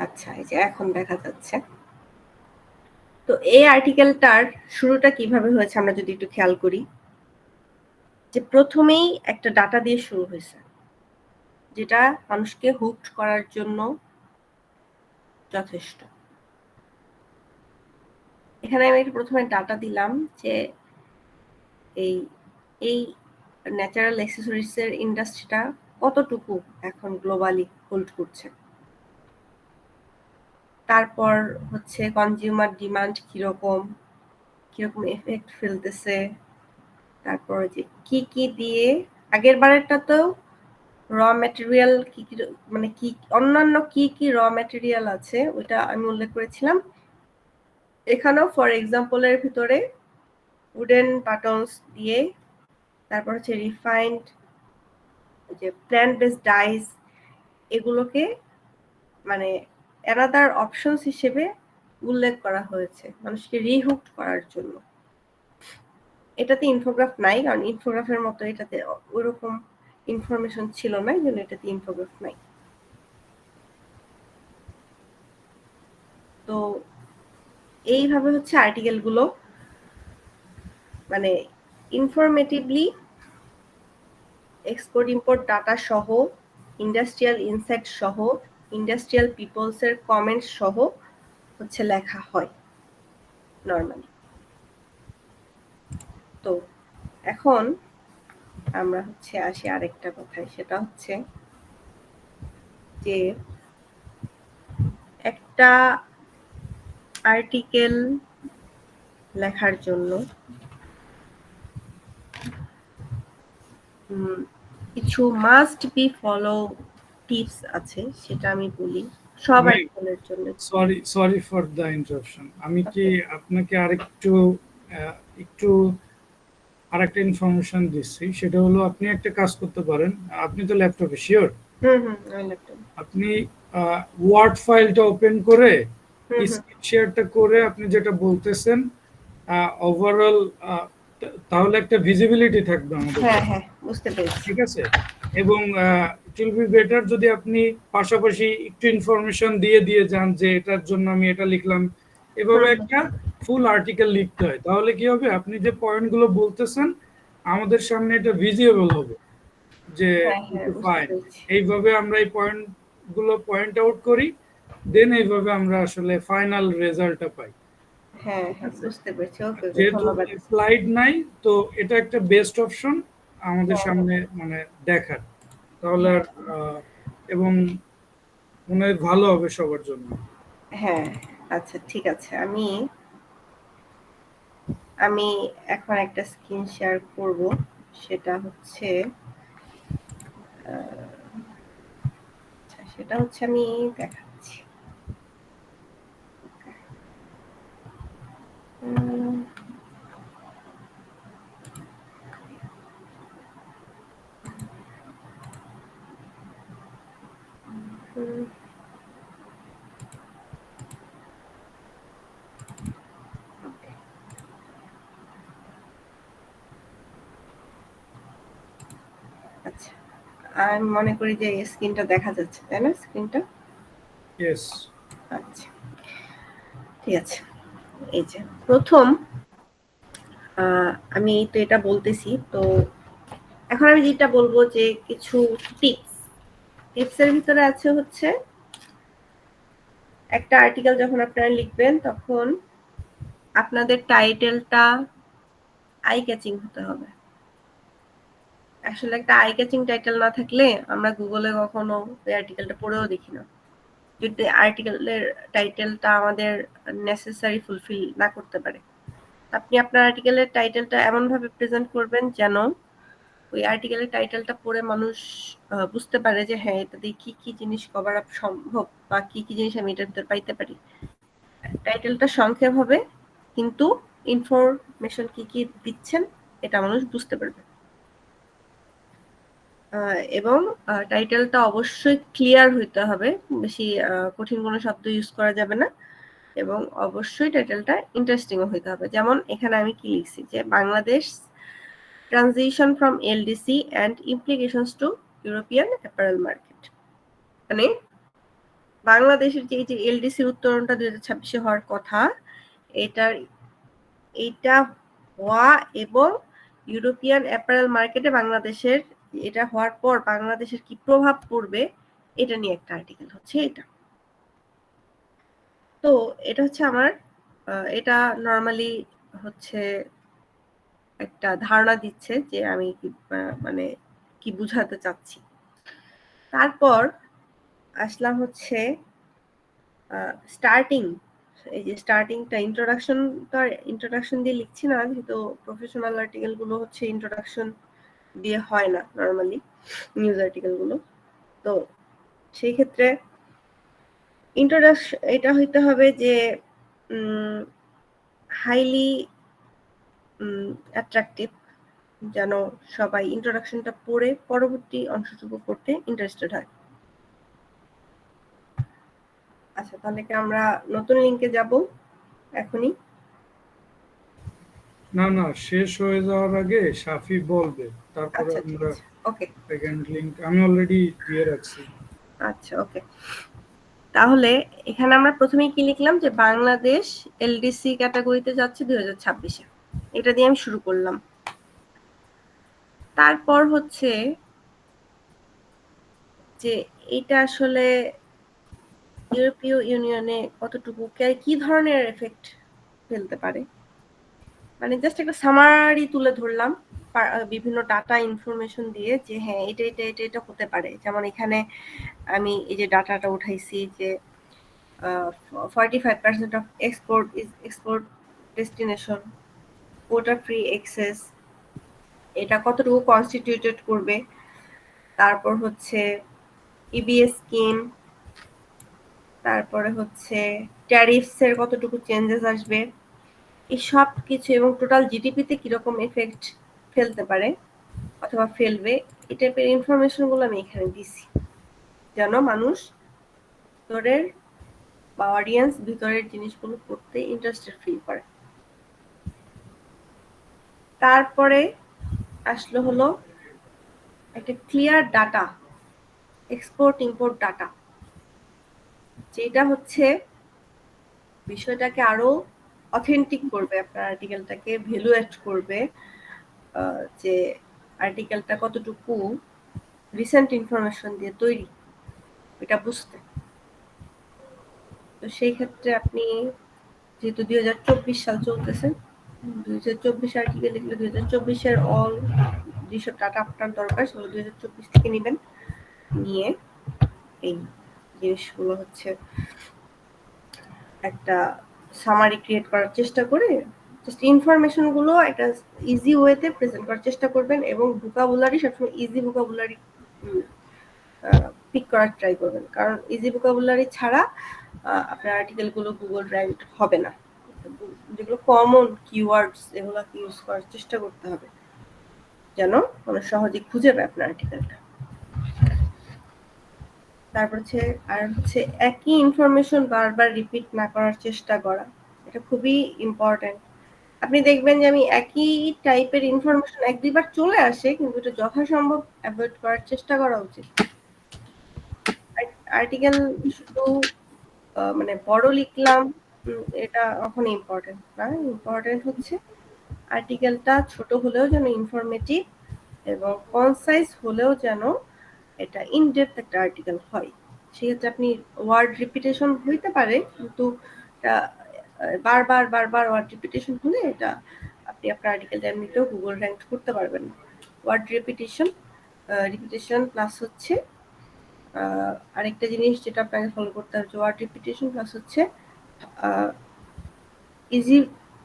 আচ্ছা, এই যে এখন দেখা যাচ্ছে। তো এই আর্টিকেলটার শুরুটা কিভাবে হয়েছে আমরা যদি একটু খেয়াল করি, যে প্রথমেই একটা ডাটা দিয়ে শুরু হয়েছে, যেটা মানুষকে হুকড করার জন্য যথেষ্ট। এখানে আমি প্রথমে ডাটা দিলাম যে এই ন্যাচারাল অ্যাক্সেসরিজ এর ইন্ডাস্ট্রিটা কতটুকু এখন গ্লোবালি হোল্ড করছে। তারপর হচ্ছে কনজিউমার ডিমান্ড কিরকম এফেক্ট ফেলতেছে, তারপর যে কি দিয়ে আগের বারেরটা তো র ম্যাটেরিয়াল কি মানে কি অন্যান্য কি র ম্যাটেরিয়াল আছে ওটা আমি উল্লেখ করেছিলাম। এখানেও ফর এক্সাম্পলের ভিতরে উডেন বাটনস দিয়ে, তারপর হচ্ছে রিফাইন্ড যে প্ল্যান্ট বেসড ডাইস, এগুলোকে মানে অ্যানাদার অপশনস হিসেবে উল্লেখ করা হয়েছে মানুষকে রিহুকড করার জন্য। এটাতে ইনফোগ্রাফ নাই, কারণ ইনফোগ্রাফের মতো এটাতে ওরকম ইনফরমেশন ছিল না, এই জন্য এটাতে ইনফোগ্রাফ নাই। তো এইভাবে হচ্ছে আর্টিকেলগুলো মানে ইনফরমেটিভলি এক্সপোর্ট ইম্পোর্ট ডাটা সহ, ইন্ডাস্ট্রিয়াল ইনসাইট সহ, ইন্ডাস্ট্রিয়াল পিপলস এর কমেন্টস সহ হচ্ছে লেখা হয় নরমালি। তো এখন আমরা হচ্ছে আসি আরেকটা কথায়, সেটা হচ্ছে যে একটা আর্টিকেল লেখার জন্য কিছু মাস্ট বি ফলো টিপস আছে, সেটা আমি বলি সব আর্টিকেলের জন্য। Sorry for the interruption. আমি কি আপনাকে একটু আরেকটা ইনফরমেশন দিচ্ছি, সেটা হলো আপনি একটা কাজ করতে পারেন। আপনি তো ল্যাপটপে শিওর? আপনি ওয়ার্ড ফাইলটা ওপেন করে স্ক্রিন শেয়ারটা করে আপনি যেটা বলতেছেন ওভারঅল, তাহলে একটা ভিজিবিলিটি থাকবে আমাদের। হ্যাঁ বুঝতে পেরেছি। ঠিক আছে, এবং ইট উইল বি বেটার যদি আপনি পাশাপাশি একটু ইনফরমেশন দিয়ে যান যে এটার জন্য আমি এটা লিখলাম, এভাবে একটা ফুল আর্টিকেল লিখতে হয়। তাহলে কি হবে, আপনি যে পয়েন্টগুলো বলতেছেন আমাদের সামনে এটা ভিজিবল হবে যে ফাইন, এইভাবে আমরা এই পয়েন্টগুলো পয়েন্ট আউট করি, দেন এইভাবে আমরা আসলে ফাইনাল রেজাল্টটা পাই। হ্যাঁ বুঝতে পেরেছি। ওকে, যেহেতু স্লাইড নাই, তো এটা একটা বেস্ট অপশন আমাদের সামনে মানে দেখার, তাহলে এবং মনে হয় ভালো হবে সবার জন্য। হ্যাঁ আচ্ছা ঠিক আছে, আমি এখন একটা স্ক্রিন শেয়ার করব, সেটা হচ্ছে আমি দেখাচ্ছি। আচ্ছা, আমি মনে করি যে এই স্ক্রিনটা দেখা যাচ্ছে, তাই না? স্ক্রিনটা ইয়েস। আচ্ছা ঠিক আছে। এই যে প্রথম আমি তো এটা বলতেছি, তো এখন আমি যেটা বলবো যে কিছু টিপসের ভিতরে আছে হচ্ছে একটা আর্টিকেল যখন আপনারা লিখবেন তখন আপনাদের টাইটেলটা আই ক্যাচিং হতে হবে। আসলে একটা আই ক্যাচিং টাইটেল না থাকলে আমরা গুগলে কখনো ওই আর্টিকেলটা পড়েও দেখি না, যদি আর্টিকেলের টাইটেলটা আমাদের নেসেসারি ফুলফিল না করতে পারে। আপনি আপনার আর্টিকেলের টাইটেলটা এমন ভাবে প্রেজেন্ট করবেন যেন ওই আর্টিকেলের টাইটেলটা পড়ে মানুষ বুঝতে পারে যে হ্যাঁ এটা দিয়ে কি জিনিস কভার আপ সম্ভব বা কি জিনিস আমি এটার ভিতর পাইতে পারি। টাইটেলটা সংক্ষেপ হবে কিন্তু ইনফরমেশন কি দিচ্ছেন এটা মানুষ বুঝতে পারবে। এবং টাইটেলটা অবশ্যই ক্লিয়ার হইতে হবে, বেশি কঠিন কোনো শব্দ ইউজ করা যাবে না। এবং অবশ্যই টাইটেলটা ইন্টারেস্টিংও হইতে হবে। যেমন এখানে আমি কি লিখছি যে Bangladesh transition from LDC and implications two European apparel market. মানে বাংলাদেশের যে এই যে এলডিসির উত্তরণটা 2026-এ হওয়ার কথা, এইটা হওয়া এবং ইউরোপিয়ান অ্যাপারেল মার্কেটে বাংলাদেশের এটা হওয়ার পর বাংলাদেশের কি প্রভাব পড়বে এটা নিয়ে একটা আর্টিকেল হচ্ছে এটা। তো এটা হচ্ছে আমার এটা নরমালি হচ্ছে একটা ধারণা দিচ্ছে যে আমি কি মানে কি বুঝাতে চাচ্ছি। তারপর আসলাম হচ্ছে স্টার্টিং। এই যে স্টার্টিংটা ইন্ট্রোডাকশন দিয়ে লিখছি না, যেহেতু প্রফেশনাল আর্টিকেল গুলো হচ্ছে ইন্ট্রোডাকশন দিয়ে হয় না নরমালি নিউজ আর্টিকেল গুলো। তো সেই ক্ষেত্রে ইন্ট্রোডাকশন এটা হইতে হবে যে হাইলি অ্যাট্রাকটিভ, যেন সবাই ইন্ট্রোডাকশনটা পড়ে পরবর্তী অংশটুকু পড়তে ইন্টারেস্টেড হয়। আচ্ছা, তাহলে কি আমরা নতুন লিংকে যাব এখনই? না, শেষ হয়ে যাওয়ার আগে সাফি বলবে, তারপরে আচ্ছা, আমরা ওকে। সেকেন্ড লিংক আমি অলরেডি দিয়ে রাখছি। আচ্ছা, ওকে। তাহলে এখানে আমরা প্রথমেই কি লিখলাম যে বাংলাদেশ এলডিসি ক্যাটাগরিতে যাচ্ছে 2026-এ। এটা দিয়ে আমি শুরু করলাম। তারপর হচ্ছে যে এটা আসলে ইউরোপীয় ইউনিয়নে কতটুকু কি ধরনের এফেক্ট ফেলতে পারে, মানে জাস্ট একটা সামারি তুলে ধরলাম বিভিন্ন ডাটা ইনফরমেশন দিয়ে যে হ্যাঁ এটা হতে পারে। যেমন এখানে আমি এই যে ডাটাটা উঠাইছি যে 45% of export is export destination, quota free access, এটা কতটুকু কনস্টিটিউটেড করবে। তারপর হচ্ছে ইবিএস স্কিম, তারপরে হচ্ছে ট্যারিফস এর কতটুকু চেঞ্জেস আসবে, এই সব কিছু, এবং টোটাল জিডিপিতে কিরকম এফেক্ট ফেলতে পারে অথবা ফেলবে, এই টাইপের ইনফরমেশন গুলো আমি এখানে দিছি, যেন মানুষ ভিতরের বা অডিয়েন্স ভিতরের জিনিসগুলো পড়তে ইন্টারেস্টেড ফিল করে। তারপরে আসলো হলো একটা clear data, export import data, যেটা হচ্ছে বিষয়টাকে আরো অথেন্টিক করবে, আপনার আর্টিকেলটাকে ভ্যালু অ্যাড করবে, যে আর্টিকেলটা কতটুকু রিসেন্ট ইনফরমেশন দিয়ে তৈরি এটা বুঝতে। তো সেই ক্ষেত্রে আপনি যেহেতু 2024 সাল চলতেছে, 2024 আর্টিকেল লিখলে 2024-এর অল যেসব ডাটা আপনার দরকার সেগুলো 2024 থেকে নেবেন, নিয়ে এই জিনিসগুলো হচ্ছে একটা সামারি ক্রিয়েট করার চেষ্টা করে জাস্ট ইনফরমেশন গুলো একটা ইজি ওয়েতে প্রেজেন্ট করার চেষ্টা করবেন, এবং ভোকাবুলারি সবসময় ইজি ভোকাবুলারি পিক করার ট্রাই করবেন, কারণ ইজি ভোকাবুলারি ছাড়া আপনার আর্টিকেল গুলো গুগল র্যাঙ্ক হবে না। যেগুলো কমন কিওয়ার্ডস এগুলো ইউজ করার চেষ্টা করতে হবে, যেন মানুষ সহজে খুঁজে পায় আপনার আর্টিকেলটা। তারপর হচ্ছে একই ইনফরমেশন বারবার রিপিট না করার চেষ্টা করা, এটা খুবই ইম্পর্টেন্ট। আপনি দেখবেন যে আমি একই টাইপের ইনফরমেশন এক দুইবার চলে আসে, কিন্তু এটা যথাসম্ভব অ্যাভয়েড করার চেষ্টা করা উচিত। আর্টিকেল শুধু মানে বড় লিখলাম এটা কখনো ইম্পর্টেন্ট না। ইম্পর্টেন্ট হচ্ছে আর্টিকেলটা ছোট হলেও যেন ইনফরমেটিভ এবং কনসাইজ হলেও যেন এটা ইনডেপথ একটা আর্টিকেল হয়। সেক্ষেত্রে আপনি ওয়ার্ড রিপিটেশন হইতে পারে, কিন্তু বারবার ওয়ার্ড রিপিটেশন হলে এটা আপনি আপনার আর্টিকেলটা এমনিতেও গুগল র্যাঙ্ক করতে পারবেন না। ওয়ার্ড রিপিটেশন প্লাস হচ্ছে আরেকটা জিনিস যেটা আপনাকে ফলো করতে হবে, ওয়ার্ড রিপিটেশন প্লাস হচ্ছে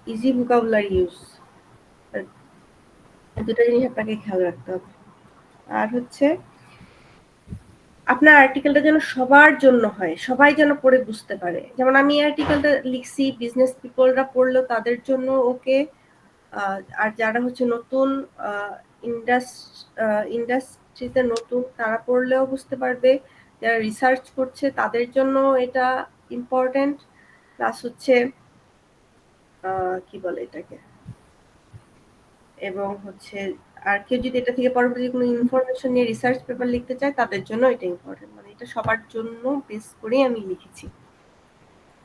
ইজি ভোকাবুলারি ইউজ, দুটো জিনিস আপনাকে খেয়াল রাখতে হবে। আর হচ্ছে আপনার আর্টিকেলটা যেন সবার জন্য হয়, সবাই যেন পড়ে বুঝতে পারে। যেমন আমি আর্টিকেলটা লিখছি বিজনেস পিপলরা পড়লো তাদের জন্য ওকে, আর যারা হচ্ছে নতুন ইন্ডাস্ট্রিতে নতুন তারা পড়লেও বুঝতে পারবে, যারা রিসার্চ করছে তাদের জন্য এটা ইম্পর্টেন্ট, প্লাস হচ্ছে কি বলে এটাকে, এবং হচ্ছে আর কেউ যদি এটা থেকে পরবর্তী কোনো ইনফরমেশন নিয়ে রিসার্চ পেপার লিখতে চায় তাদের জন্য এটা ইম্পর্টেন্ট, মানে এটা সবার জন্য বেস করেই আমি লিখেছি।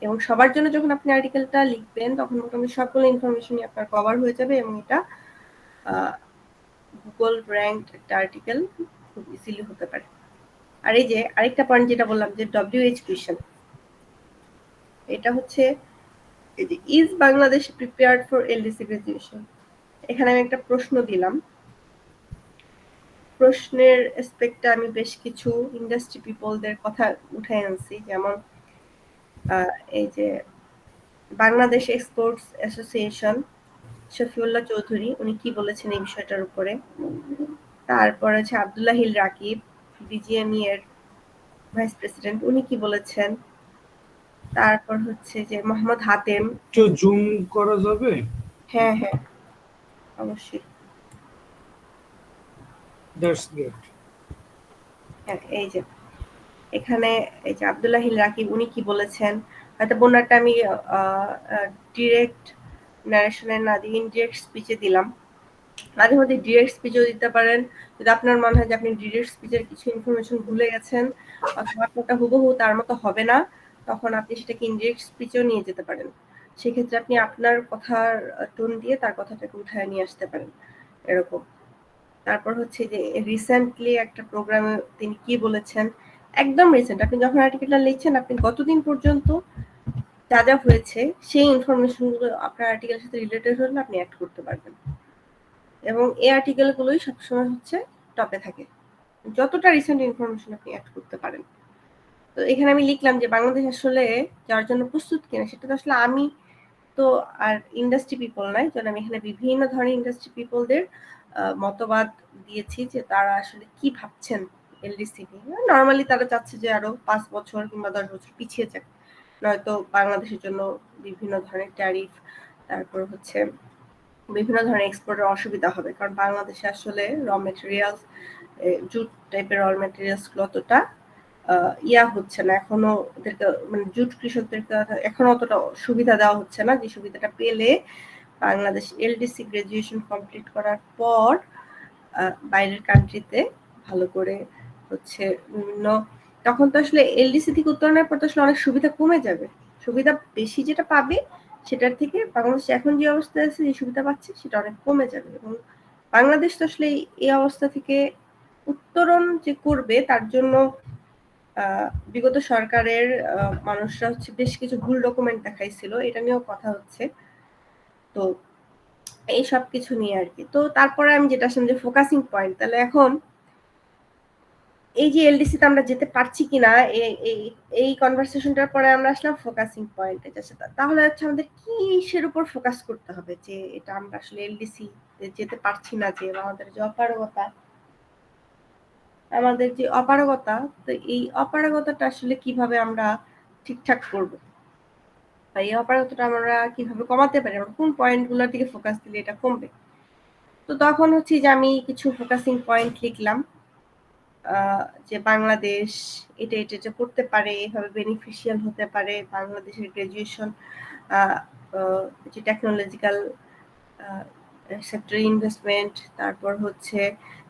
এবং সবার জন্য যখন আপনি আর্টিকেলটা লিখবেন তখন মোটামুটি সবগুলো ইনফরমেশনই আপনার কভার হয়ে যাবে, এবং এটা গুগল র্যাঙ্কড একটা আর্টিকেল খুব ইজিলি হতে পারে। আর এই যে আরেকটা পয়েন্ট যেটা বললাম যে WH কোয়েশ্চেন, এটা হচ্ছে এই যে is Bangladesh prepared for LDC graduation. এখানে আমি একটা প্রশ্ন দিলাম, প্রশ্নের এসপেক্টে আমি বেশ কিছু ইন্ডাস্ট্রি পিপলদের কথা উঠে আনছি, যেমন এই যে বাংলাদেশ এক্সপোর্টস অ্যাসোসিয়েশন শফিউল্লাহ চৌধুরী, উনি কি বলেছেন এই বিষয়টার উপরে। তারপর আছে আব্দুল্লাহ হিল রাকিব, বিজিএমই এর ভাইস প্রেসিডেন্ট, উনি কি বলেছেন। তারপর হচ্ছে যে মোহাম্মদ হাতেম। একটু জুম করা যাবে? হ্যাঁ হ্যাঁ অবশ্যই। That's good. হ্যাঁ এই যে এখানে এই যে আব্দুল্লাহ হিল রাকিব, উনি কি বলেছেন, হয়তো বোনারটা আমি ডিরেক্ট ন্যারেশনে না দিয়ে ইনডিরেক্ট স্পিচে দিলাম। মাঝে মধ্যে ডিরেক্ট স্পিচও দিতে পারেন, যদি আপনার মনে হয় যে আপনি ডিরেক্ট স্পিচের কিছু ইনফরমেশন ভুলে গেছেন অথবা আপনারটা হুবহু তার মতো হবে না, তখন আপনি সেটাকে ইনডিরেক্ট স্পিচেও নিয়ে যেতে পারেন। সেক্ষেত্রে আপনি আপনার কথার টোন দিয়ে তার কথাটাকে উঠায় নিয়ে আসতে পারেন, এরকম। তারপর হচ্ছে যে রিসেন্টলি একটা প্রোগ্রামে তিনি কি বলেছেন, একদম রিসেন্ট, আপনি যখন আর্টিকেলটা লিখছেন আপনি গতদিন পর্যন্ত যা যা হয়েছে সেই ইনফরমেশনগুলো আপনার আর্টিকেলের সাথে রিলেটেড হলে আপনি অ্যাড করতে পারবেন, এবং এই আর্টিকেলগুলোই সবসময় হচ্ছে টপে থাকে, যতটা রিসেন্ট ইনফরমেশন আপনি অ্যাড করতে পারেন। তো এখানে আমি লিখলাম যে বাংলাদেশ আসলে যার জন্য প্রস্তুত কিনা, সেটা তো আসলে আমি তো আর ইন্ডাস্ট্রি পিপল নাই, যেন আমি এখানে বিভিন্ন ধরনের ইন্ডাস্ট্রি পিপলদের মতবাদ দিয়েছি যে তারা আসলে কি ভাবছেন এলডিসি নিয়ে। নর্মালি তারা চাচ্ছে যে আরো 5 বছর কিংবা 10 বছর পিছিয়ে যাক, নয়তো বাংলাদেশের জন্য বিভিন্ন ধরনের ট্যারিফ, তারপর হচ্ছে বিভিন্ন ধরনের এক্সপোর্টের অসুবিধা হবে, কারণ বাংলাদেশে আসলে র মেটেরিয়ালস, জুট টাইপের র মেটেরিয়ালস গুলো অতটা ইয়া হচ্ছে না এখনো, ওদেরকে মানে জুট কৃষকদেরকে এখনো অতটা সুবিধা দেওয়া হচ্ছে না, যে সুবিধাটা পেলে বাংলাদেশ এলডিসি গ্রাজুয়েশন কমপ্লিট করার পর বাইরের কান্ট্রিতে ভালো করে হচ্ছে বিভিন্ন, তখন তো আসলে এলডিসি থেকে উত্তরণের পর তো আসলে অনেক সুবিধা কমে যাবে, সুবিধা বেশি যেটা পাবে সেটার থেকে বাংলাদেশ এখন যে অবস্থায় আছে যে সুবিধা পাচ্ছে সেটা অনেক কমে যাবে, এবং বাংলাদেশ তো আসলে এই অবস্থা থেকে উত্তরণ যে করবে তার জন্য বিগত সরকারের মানুষরা হচ্ছে বেশ কিছু ভুল ডকুমেন্ট দেখাইছিল, এটা নিয়েও কথা হচ্ছে। তো এই সব কিছু নিয়ে আর কি। তো তারপরে আমি যেটা আসলাম যে ফোকাসিং পয়েন্ট, তাহলে এখন এই যে এলডিসি তে আমরা যেতে পারছি কিনা, এই কনভারসেশনটার পরে আমরা আসলাম ফোকাসিং পয়েন্টে। তাহলে হচ্ছে আমাদের কিসের উপর ফোকাস করতে হবে, যে এটা আমরা আসলে এলডিসি যেতে পারছি না, যে আমাদের যে অপারগতা, তো এই অপারগতাটা আসলে কিভাবে আমরা ঠিকঠাক করব, তাই এই অপারগতাটা আমরা কিভাবে কমাতে পারি, আমরা কোন পয়েন্টগুলোর দিকে ফোকাস দিলে এটা কমবে। তো তখন হচ্ছে যে আমি কিছু ফোকাসিং পয়েন্ট লিখলাম, যে বাংলাদেশ এটা এটা করতে পারে, এভাবে বেনিফিশিয়াল হতে পারে বাংলাদেশের গ্রাজুয়েশন, যে টেকনোলজিক্যাল সেক্টরে ইনভেস্টমেন্ট, তারপর হচ্ছে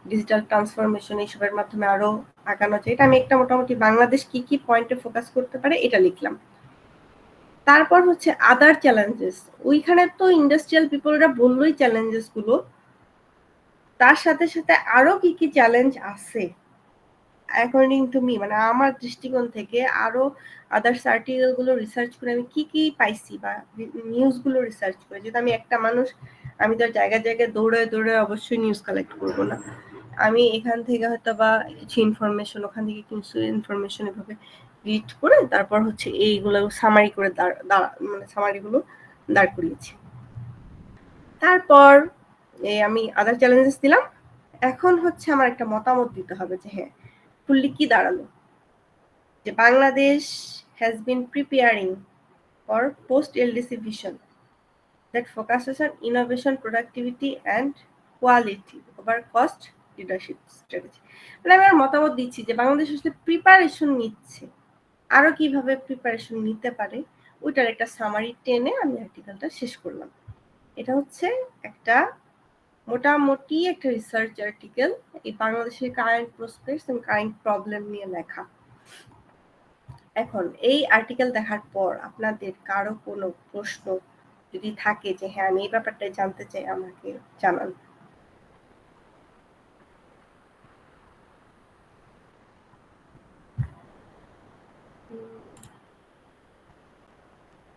ডিজিটাল ট্রান্সফরমেশন, এইসবের মাধ্যমে আরো আগানো যায়। এটা আমি একটা মোটামুটি বাংলাদেশ কি কি পয়েন্টে ফোকাস করতে পারে এটা লিখলাম। তারপর হচ্ছে আদার চ্যালেঞ্জেস, ওইখানে তো ইন্ডাস্ট্রিয়াল পিপলরা বললোই চ্যালেঞ্জেস গুলো, তার সাথে সাথে আরো কি কি চ্যালেঞ্জ আছে অ্যাকর্ডিং টু মি, মানে আমার দৃষ্টিকোণ থেকে আরো আদার্স আর্টিকেল গুলো রিসার্চ করে আমি কি কি পাইছি বা নিউজ গুলো রিসার্চ করে, যেহেতু আমি একটা মানুষ, আমি তো জায়গায় জায়গায় দৌড়ে দৌড়ে অবশ্যই নিউজ কালেক্ট করবো না, আমি এখান থেকে হয়তো বা কিছু ইনফরমেশন, ওখান থেকে কিছু ইনফরমেশন এভাবে রিড করে তারপর হচ্ছে এইগুলো সামারি করে মানে সামারিগুলো দাঁড় করিয়েছি। তারপর আমি আদার চ্যালেঞ্জেস দিলাম। এখন হচ্ছে আমার একটা মতামত দিতে হবে যে হ্যাঁ ফুললি কি দাঁড়ালো, যে Bangladesh has been preparing for post LDC vision that focuses on innovation, productivity and quality over cost leadership strategy। মানে আমি আমার মতামত দিচ্ছি যে বাংলাদেশ আসলে প্রিপারেশন নিচ্ছে, আরো কিভাবে প্রিপারেশন নিতে পারে ওইটার একটা সামারি টেনে আমি আর্টিকেলটা শেষ করলাম। এটা হচ্ছে একটা মোটামুটি একটা রিসার্চ আর্টিকেল, এই বাংলাদেশের কারেন্ট প্রসপেক্টস এবং কারেন্ট প্রবলেম নিয়ে লেখা। এখন এই আর্টিকেল দেখার পর আপনাদের কারো কোনো প্রশ্ন যদি থাকে যে হ্যাঁ আমি এই ব্যাপারটা জানতে চাই, আমাকে জানান।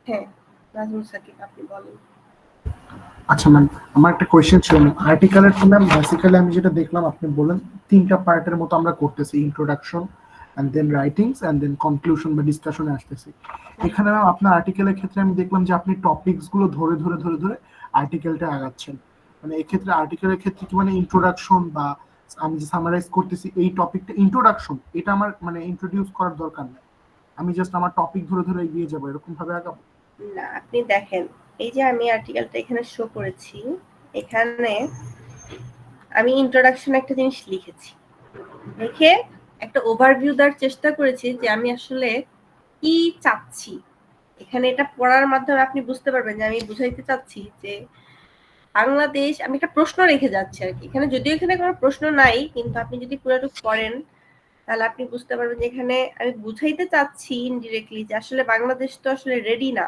হ্যাঁ, নাজমুল সাকিব আপনি বলেন। আচ্ছা ম্যাম, আমার একটা কোয়েশ্চেন ছিল। আর্টিকেলের তো ম্যাম বেসিক্যালি আমি যেটা দেখলাম আপনি বলেন 3টা পার্টের মতো আমরা করতেছি, introduction and then writings and then conclusion বা ডিসকাশনে আসতেছি। এখানে ম্যাম আপনার আর্টিকেলের ক্ষেত্রে আমি দেখলাম যে আপনি টপিকস গুলো ধরে ধরে ধরে ধরে আর্টিকেলটা আগাচ্ছেন। মানে এই ক্ষেত্রে আর্টিকেলের ক্ষেত্রে কি মানে ইন্ট্রোডাকশন বা আমি যে সামারাইজ করতেছি এই টপিকটা ইন্ট্রোডাকশন, এটা আমার মানে ইন্ট্রোডিউস করার দরকার নেই, আমি জাস্ট আমার টপিক ধরে ধরে এগিয়ে যাবো, এরকম ভাবে আগাবো? না, আপনি দেখেন এই যে আমি আর্টিকেলটা এখানে শো করেছি, এখানে আমি ইন্ট্রোডাকশন একটা জিনিস লিখেছি, লিখে একটা ওভারভিউ দেওয়ার চেষ্টা করেছি যে আমি আসলে কি চাচ্ছি। এখানে এটা পড়ার মাধ্যমে আপনি বুঝতে পারবেন যে আমি বুঝাইতে চাচ্ছি যে বাংলাদেশ, আমি একটা প্রশ্ন রেখে যাচ্ছি আর কি। এখানে যদিও এখানে কোনো প্রশ্ন নাই, কিন্তু আপনি যদি পুরোটুকু পড়েন তাহলে আপনি বুঝতে পারবেন যে এখানে আমি বুঝাইতে চাচ্ছি ইনডিরেক্টলি যে আসলে বাংলাদেশ তো আসলে রেডি না,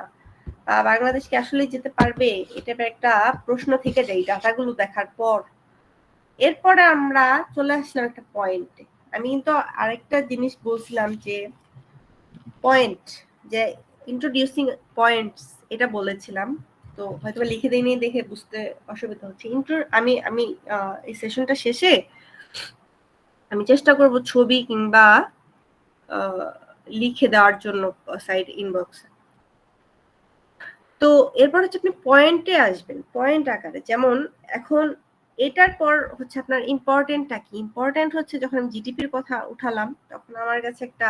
বাংলাদেশ কি আসলে যেতে পারবে, এটা একটা প্রশ্ন থেকে যায় ডাটাগুলো দেখার পর। এরপরে আমরা চলে আসলাম একটা পয়েন্টে। আমি কিন্তু আরেকটা জিনিস বলছিলাম যে পয়েন্ট, যে ইন্ট্রোডিউসিং পয়েন্টস, এটা বলেছিলাম, তো হয়তো লিখে দিইনি দেখে বুঝতে অসুবিধা হচ্ছে। আমি আমি এই সেশনটা শেষে আমি চেষ্টা করব ছবি কিংবা লিখে দেওয়ার জন্য সাইড ইনবক্সে। তো এরপর হচ্ছে আপনি পয়েন্টে আসবেন, পয়েন্ট আকারে। যেমন এখন এটার পর হচ্ছে আপনার ইম্পর্টেন্টটা কি। ইম্পর্টেন্ট হচ্ছে যখন আমি জিডিপির কথা উঠালাম তখন আমার কাছে একটা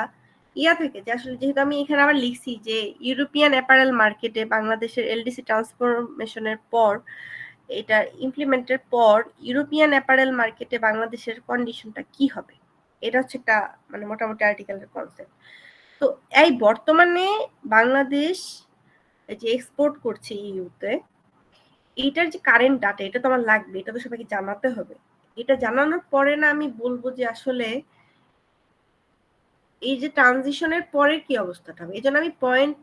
ইয়া থাকে যে আসলে যেহেতু আমি এখানে আবার লিখছি যে ইউরোপিয়ান অ্যাপারেল মার্কেটে বাংলাদেশের এলডিসি ট্রান্সফরমেশনের পর, এটা ইমপ্লিমেন্টের পর ইউরোপিয়ান অ্যাপারেল মার্কেটে বাংলাদেশের কন্ডিশনটা কি হবে, এটা হচ্ছে একটা মানে মোটামুটি আর্টিকেলের কনসেপ্ট। তো এই বর্তমানে বাংলাদেশ যে এক্সপোর্ট করছে ইউতে, এইটার যে কারেন্ট ডাটা, এটা তো আমার লাগবে, এটা তো সবাইকে জানাতে হবে। এটা জানানোর পরে না আমি বলবো যে আসলে এই যে ট্রানজিশনের পরে কি অবস্থাটা হবে। এই জন্য আমি পয়েন্ট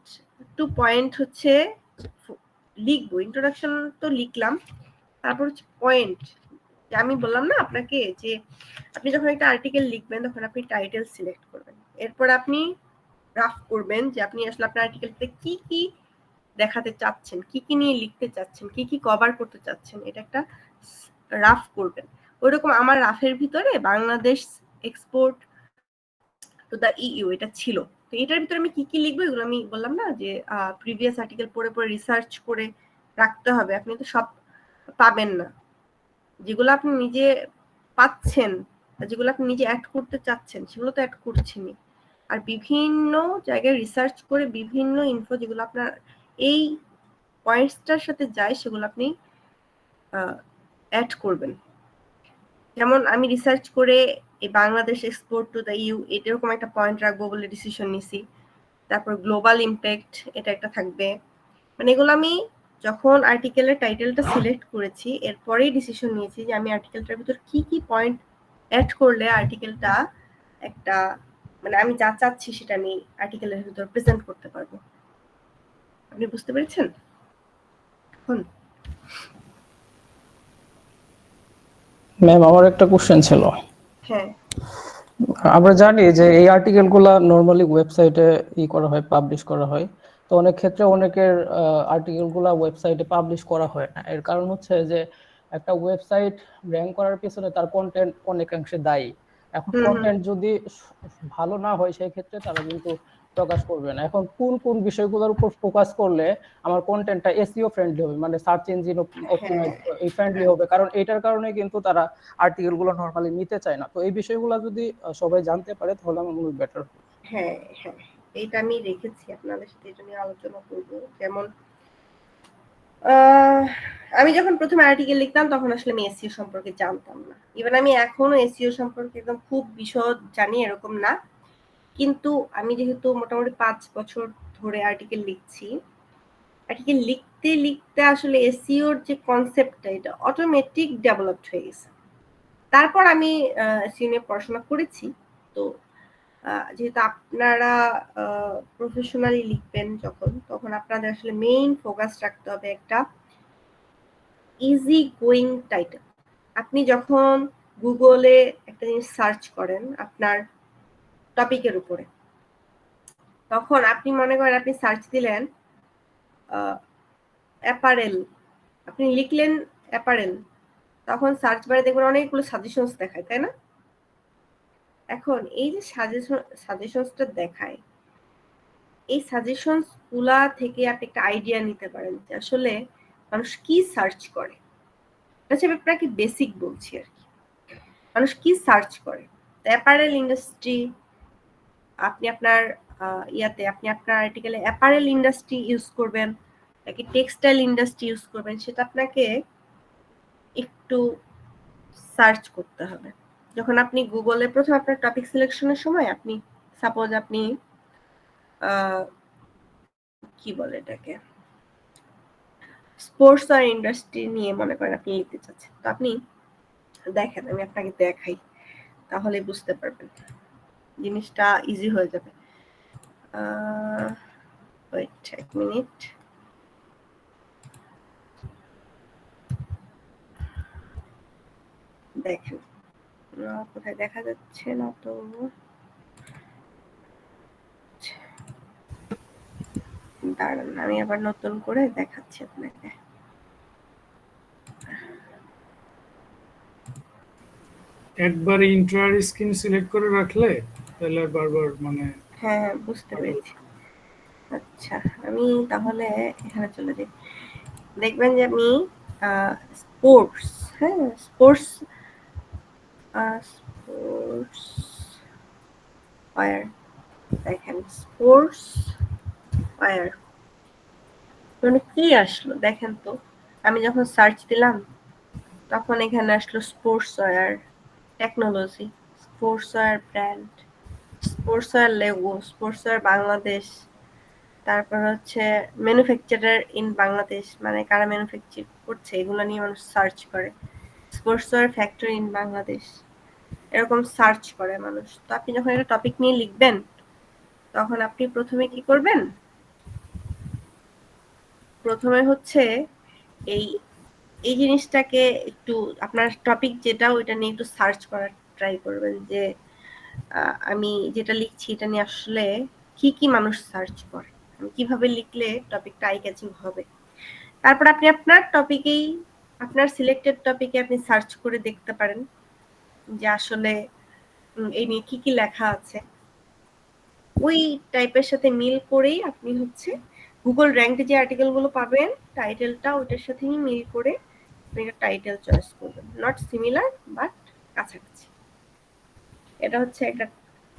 টু পয়েন্ট হচ্ছে লিখবো। ইন্ট্রোডাকশন তো লিখলাম, তারপর হচ্ছে পয়েন্ট। আমি বললাম না আপনাকে যে আপনি যখন একটা আর্টিকেল লিখবেন তখন আপনি টাইটেল সিলেক্ট করবেন, এরপর আপনি রাফ করবেন যে আপনি আসলে আপনার আর্টিকেলতে কি কি দেখাতে চাচ্ছেন, কি কি নিয়ে লিখতে চাচ্ছেন, কি কি কভার করতে চাচ্ছেন, এটা একটা রাফ করবেন। ওইরকম আমার রাফের ভিতরে Bangladesh export to the EU এটা ছিল। তো এটার ভিতরে আমি কি কি লিখবো এগুলো আমি বললাম না যে প্রিভিয়াস আর্টিকেল পড়ে পড়ে রিসার্চ করে রাখতে হবে। আপনি তো সব পাবেন না, যেগুলো আপনি নিজে পাচ্ছেন, যেগুলো আপনি নিজে অ্যাড করতে চাচ্ছেন সেগুলো তো অ্যাড করছেনই। আর বিভিন্ন জায়গায় রিসার্চ করে বিভিন্ন ইনফো যেগুলো আপনার এই পয়েন্টসটার সাথে যায় সেগুলো আপনি অ্যাড করবেন। যেমন আমি রিসার্চ করে এই Bangladesh export to the EU এরকম একটা পয়েন্ট রাখবো বলে ডিসিশন নিছি। তারপর গ্লোবাল ইম্প্যাক্ট এটা একটা থাকবে। মানে এগুলো আমি যখন আর্টিকেলের টাইটেলটা সিলেক্ট করেছি এরপরেই ডিসিশন নিয়েছি যে আমি আর্টিকেলটার ভিতর কি কি পয়েন্ট অ্যাড করলে আর্টিকেলটা একটা মানে আমি যা চাচ্ছি সেটা আমি আর্টিকেলের ভিতর প্রেজেন্ট করতে পারবো। আপনি বুঝতে পেরেছেন? ম্যাম আমার একটা কোশ্চেন ছিল। হ্যাঁ, আমরা জানি যে এই আর্টিকেলগুলো নরমালি ওয়েবসাইটে করা হয়, পাবলিশ করা হয়। তো অনেক ক্ষেত্রে অনেকের আর্টিকেলগুলো ওয়েবসাইটে পাবলিশ করা হয় না। এর কারণ হচ্ছে যে একটা ওয়েবসাইট র‍্যাঙ্ক করার পিছনে তার কন্টেন্ট অনেকাংশে দায়ী। এখন কন্টেন্ট যদি ভালো না হয় সেই ক্ষেত্রে তারা কিন্তু প্রকাশ করবে না। এখন কোন কোন বিষয়গুলোর উপর ফোকাস করলে আমার কন্টেন্টটা এসইও ফ্রেন্ডলি হবে, মানে সার্চ ইঞ্জিন অপটিমাইজ এই ফ্রেন্ডলি হবে, কারণ এটার কারণে কিন্তু তারা আর্টিকেলগুলো নরমালি নিতে চায় না। তো এই বিষয়গুলো যদি সবাই জানতে পারে তাহলে আমার মনে হয় বেটার। হ্যাঁ হ্যাঁ, এইটা আমি রেখেছি আপনাদের সাথে, এটা নিয়ে আলোচনা করব। যেমন আমি যখন প্রথমে আর্টিকেল লিখতাম তখন আসলে আমি এসইও সম্পর্কে জানতাম না। ইভেন আমি এখনো এসইও সম্পর্কে একদম খুব বিশদ জানি এরকম না, কিন্তু আমি যেহেতু মোটামুটি 5 বছর ধরে আর্টিকেল লিখছি, আর্টিকেল লিখতে লিখতে আসলে এসইওর যে কনসেপ্টটা এটা অটোমেটিক ডেভেলপড হয়ে গেছে। তারপর আমি এসইও নিয়ে পড়াশোনা করেছি। তো যেহেতু আপনারা প্রফেশনালি লিখবেন তখন আপনাদের আসলে মেইন ফোকাস রাখতে হবে একটা ইজি গোয়িং টাইটেল। আপনি যখন গুগলে একটা জিনিস সার্চ করেন আপনার টপিকের উপরে, তখন আপনি মনে করেন আপনি সার্চ দিলেন অ্যাপারেল, আপনি লিখলেন অ্যাপারেল, তখন সার্চ বারে দেখবেন অনেকগুলো সাজেশনস দেখায়, তাই না? এখন এই যে সাজেশনসটা দেখায়, এই সাজেশনস গুলা থেকে আপনি একটা আইডিয়া নিতে পারেন যে আসলে মানুষ কি সার্চ করে। আচ্ছা, আমি আপনাকে বেসিক বলছি আর কি, মানুষ কি সার্চ করে। অ্যাপারেল ইন্ডাস্ট্রি, আপনি আপনার আপনি আপনার আর্টিকেলে অ্যাপারেল ইন্ডাস্ট্রি ইউজ করবেন নাকি টেক্সটাইল ইন্ডাস্ট্রি ইউজ করবেন, সেটা আপনাকে একটু সার্চ করতে হবে। যখন আপনি গুগলে প্রথম আপনার টপিক সিলেকশনের সময় আপনি সাপোজ আপনি কি বলে এটাকে স্পোর্টস আর ইন্ডাস্ট্রি নিয়ে মনে করেন আপনি লিখতে চাচ্ছেন, তো আপনি দেখেন, আমি আপনাকে দেখাই তাহলে বুঝতে পারবেন, জিনিসটা ইজি হয়ে যাবে। ওয়েট এক মিনিট, দেখেন কোথায় দেখা যাচ্ছে না তো, দাঁড়ান আমি আবার নতুন করে দেখাচ্ছি আপনাকে। একবার ইন্টার স্ক্রিন সিলেক্ট করে রাখলে তাহলে বারবার মানে হ্যাঁ বুঝতে পেরেছি। আচ্ছা, আমি তাহলে এখানে চলে যাই। দেখবেন যে আমি স্পোর্টস, হ্যাঁ স্পোর্টস স্পোর্টস ফায়ার, দেখেন স্পোর্টস ফায়ার মানে কি আসলো দেখেন তো, আমি যখন সার্চ দিলাম তখন এখানে আসলো sportswear technology, sportswear brand, sportswear Lego, sportswear Bangladesh, তারপর হচ্ছে ম্যানুফ্যাকচারার ইন বাংলাদেশ, মানে কারা ম্যানুফ্যাকচার করছে এগুলো নিয়ে মানুষ সার্চ করে, sportswear factory in Bangladesh, এরকম সার্চ করে মানুষ। তো আপনি যখন একটা টপিক নিয়ে লিখবেন তখন আপনি প্রথমে কি করবেন, প্রথমে হচ্ছে এই এই জিনিসটাকে একটু আপনার টপিক যেটা ওইটা নিয়ে একটু সার্চ করার ট্রাই করবেন যে আমি যেটা লিখছি এটা নিয়ে আসলে কি কি মানুষ সার্চ করে, আমি কিভাবে লিখলে টপিকটা আই ক্যাচিং হবে। তারপর আপনি আপনার টপিকেই আপনার সিলেক্টেড টপিকে আপনি সার্চ করে দেখতে পারেন যে আসলে এই নিয়ে কি কি লেখা আছে, ওই টাইপের সাথে মিল করেই আপনি হচ্ছে গুগল র্যাঙ্কে যে আর্টিকেল গুলো পাবেন টাইটেলটা ওইটার সাথে মিল করে আপনি একটা টাইটেল চয়েস করবেন, নট সিমিলার বাট কাছাকাছি। এটা হচ্ছে একটা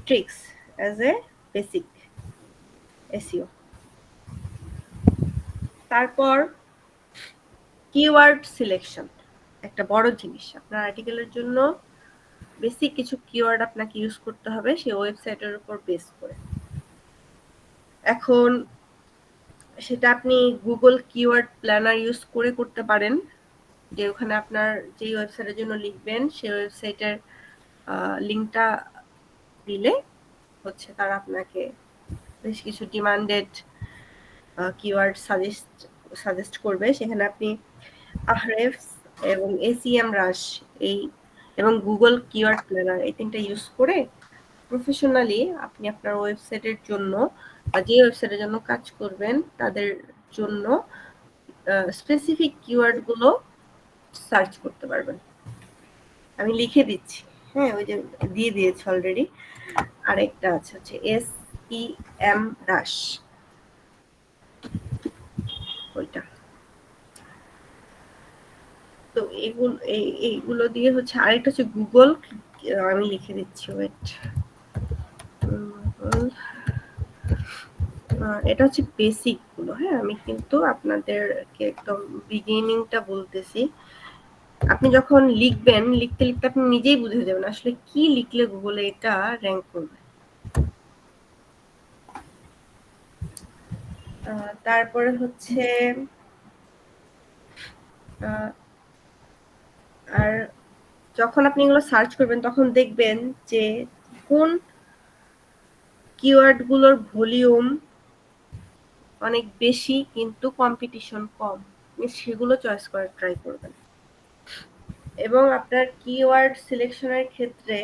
tricks as a basic SEO. তারপর কিওয়ার্ড সিলেকশন একটা বড় জিনিস, আপনার আর্টিকেলের জন্য বেসিক কিছু কিওয়ার্ড আপনাকে ইউজ করতে হবে সেই ওয়েবসাইটের উপর বেস করে। এখন সেটা আপনি গুগল কিওয়ার্ড প্ল্যানার ইউজ করে করতে পারেন, যে ওখানে আপনার যেই ওয়েবসাইটের জন্য লিখবেন সেই ওয়েবসাইটের লিঙ্কটা দিলে হচ্ছে তারা আপনাকে বেশ কিছু ডিমান্ডেড কিওয়ার্ড সাজেস্ট করবে। সেখানে আপনি আহরেফস এবং এসইএম রাশ এই এবং গুগল কিওয়ার্ড প্ল্যানার এই তিনটা ইউজ করে প্রফেশনালি আপনি আপনার ওয়েবসাইটের জন্য বা যে ওয়েবসাইটের জন্য কাজ করবেন তাদের জন্য স্পেসিফিক কিওয়ার্ড গুলো সার্চ করতে পারবেন। আমি লিখে দিচ্ছি, হ্যাঁ ওই যে দিয়ে দিয়েছি অলরেডি। আরেকটা আছে হচ্ছে এসইএম রাশ, ওইটা। তো এইগুলো দিয়ে হচ্ছে আরেকটা হচ্ছে গুগল, আমি লিখে দিচ্ছি ওয়েট, এটা হচ্ছে বেসিক গুলো, হ্যাঁ আমি কিন্তু আপনাদেরকে একদম বিগিনিংটা বলতেছি। আপনি যখন লিখবেন লিখতে লিখতে আপনি নিজেই বুঝে যাবেন আসলে কি লিখলে গুগলে এটা র্যাঙ্ক করবে। তারপরে হচ্ছে আর যখন আপনি এগুলো সার্চ করবেন তখন দেখবেন যে কোন কিওয়ার্ড গুলোর ভলিউম অনেক বেশি কিন্তু কম্পিটিশন কম, সেগুলো চয়েস করার ট্রাই করবেন। এবং আপনার কিওয়ার্ড সিলেকশনের ক্ষেত্রে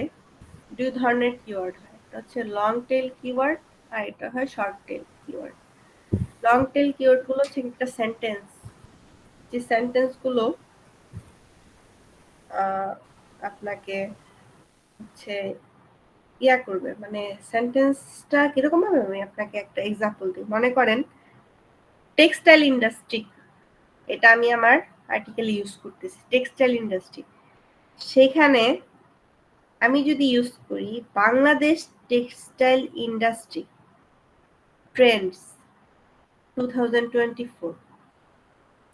দুই ধরনের কিওয়ার্ড হয়, একটা হচ্ছে লং টেল কিওয়ার্ড আর এটা হয় short tail keyword. Long tail keyword গুলো হচ্ছে একটা সেন্টেন্স, যে সেন্টেন্স গুলো আপনাকে হচ্ছে ইয়া করবে, মানে সেন্টেন্সটা কিরকম হবে, আমি আপনাকে একটা এক্সাম্পল দিই। মনে করেন টেক্সটাইল ইন্ডাস্ট্রি, এটা আমি আমার আর্টিকেলে ইউজ করতেছি, টেক্সটাইল ইন্ডাস্ট্রি। সেখানে আমি যদি ইউজ করি Bangladesh textile industry Trends 2024,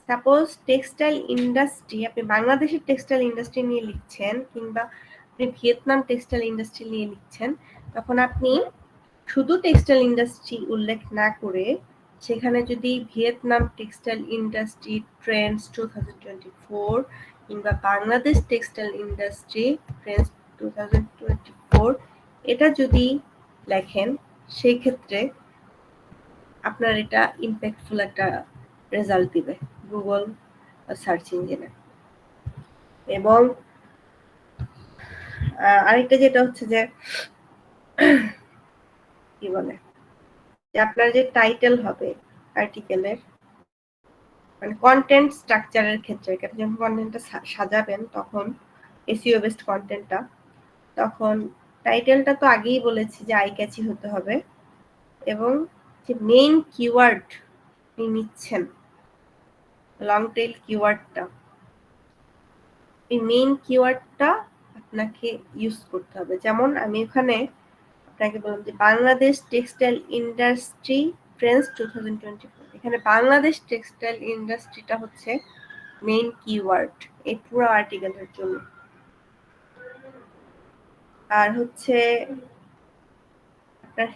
suppose textile industry, আপনি বাংলাদেশের টেক্সটাইল ইন্ডাস্ট্রি নিয়ে লিখছেন কিংবা আপনি ভিয়েতনাম টেক্সটাইল ইন্ডাস্ট্রি নিয়ে লিখছেন, তখন আপনি শুধু টেক্সটাইল ইন্ডাস্ট্রি উল্লেখ না করে সেখানে যদি ভিয়েতনাম টেক্সটাইল ইন্ডাস্ট্রি ট্রেন্ডস 2024 কিংবা বাংলাদেশ টেক্সটাইল ইন্ডাস্ট্রি ট্রেন্ডস 2024 এটা যদি লেখেন, সেই ক্ষেত্রে আপনার এটা ইম্প্যাক্টফুল একটা রেজাল্ট দিবে গুগল সার্চ ইঞ্জিনে। এবং আরেকটা যেটা হচ্ছে যে কি বলে, যে আপনার যে টাইটেল হবে আর্টিকেলের, মানে কন্টেন্ট স্ট্রাকচারের ক্ষেত্রে যখন কন্টেন্টটা সাজাবেন তখন এসইও বেসড কন্টেন্টটা, তখন টাইটেলটা তো আগেই বলেছি যে আই ক্যাচি হতে হবে, এবং যে মেইন কিওয়ার্ড আপনি নিচ্ছেন লং টেল কিওয়ার্ডটা, এই মেইন কিওয়ার্ডটা আপনাকে ইউজ করতে হবে। যেমন আমি এখানে আপনাকে বললাম যে বাংলাদেশ টেক্সটাইল ইন্ডাস্ট্রি ট্রেন্ডস 2024, এখানে বাংলাদেশ টেক্সটাইল ইন্ডাস্ট্রিটা হচ্ছে মেইন কিওয়ার্ড এই পুরো আর্টিকেলের জন্য। আর হচ্ছে আপনার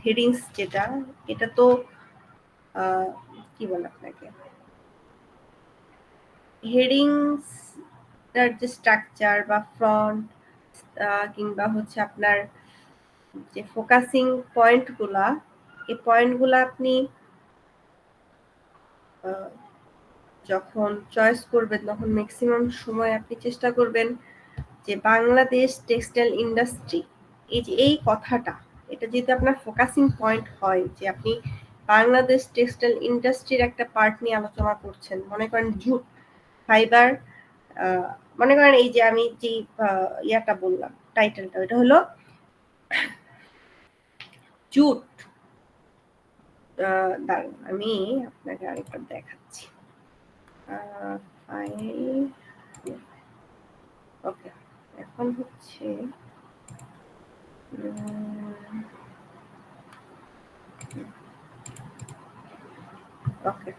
হেডিংস যেটা, এটা তো কি বলে আপনাকে, হেডিংস তার যে স্ট্রাকচার বা ফ্রন্ট কিংবা হচ্ছে আপনার যে ফোকাসিং পয়েন্টগুলা, এই পয়েন্টগুলা আপনি যখন চয়েস করবেন তখন ম্যাক্সিমাম সময় আপনি চেষ্টা করবেন যে বাংলাদেশ টেক্সটাইল ইন্ডাস্ট্রি, এই যে এই কথাটা, এটা যেহেতু আপনার ফোকাসিং পয়েন্ট হয় যে আপনি বাংলাদেশ টেক্সটাইল ইন্ডাস্ট্রির একটা পার্ট নিয়ে আলোচনা করছেন, মনে করেন জুট ফাইবার, মনে করেন এই যে আমি যে ইয়াটা বললাম টাইটেলটা, এটা হলো জুট, দাঁড়ান আমি আপনাকে আরেকবার দেখাচ্ছি। ওকে, এখন হচ্ছে ওকে,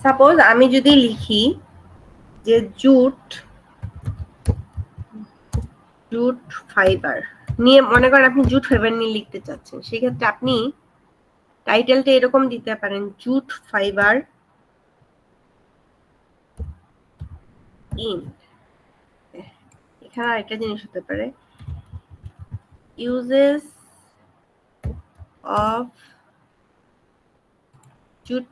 সাপোজ আমি যদি লিখি যে জুট ফাইবার নিয়ে, মনে করেন আপনি জুট ফাইবার নিয়ে লিখতে চাচ্ছেন, সেক্ষেত্রে আপনি টাইটেলটা এরকম দিতে পারেন, জুট ফাইবার ইন, এখানে আরেকটা জিনিস হতে পারে, uses of jute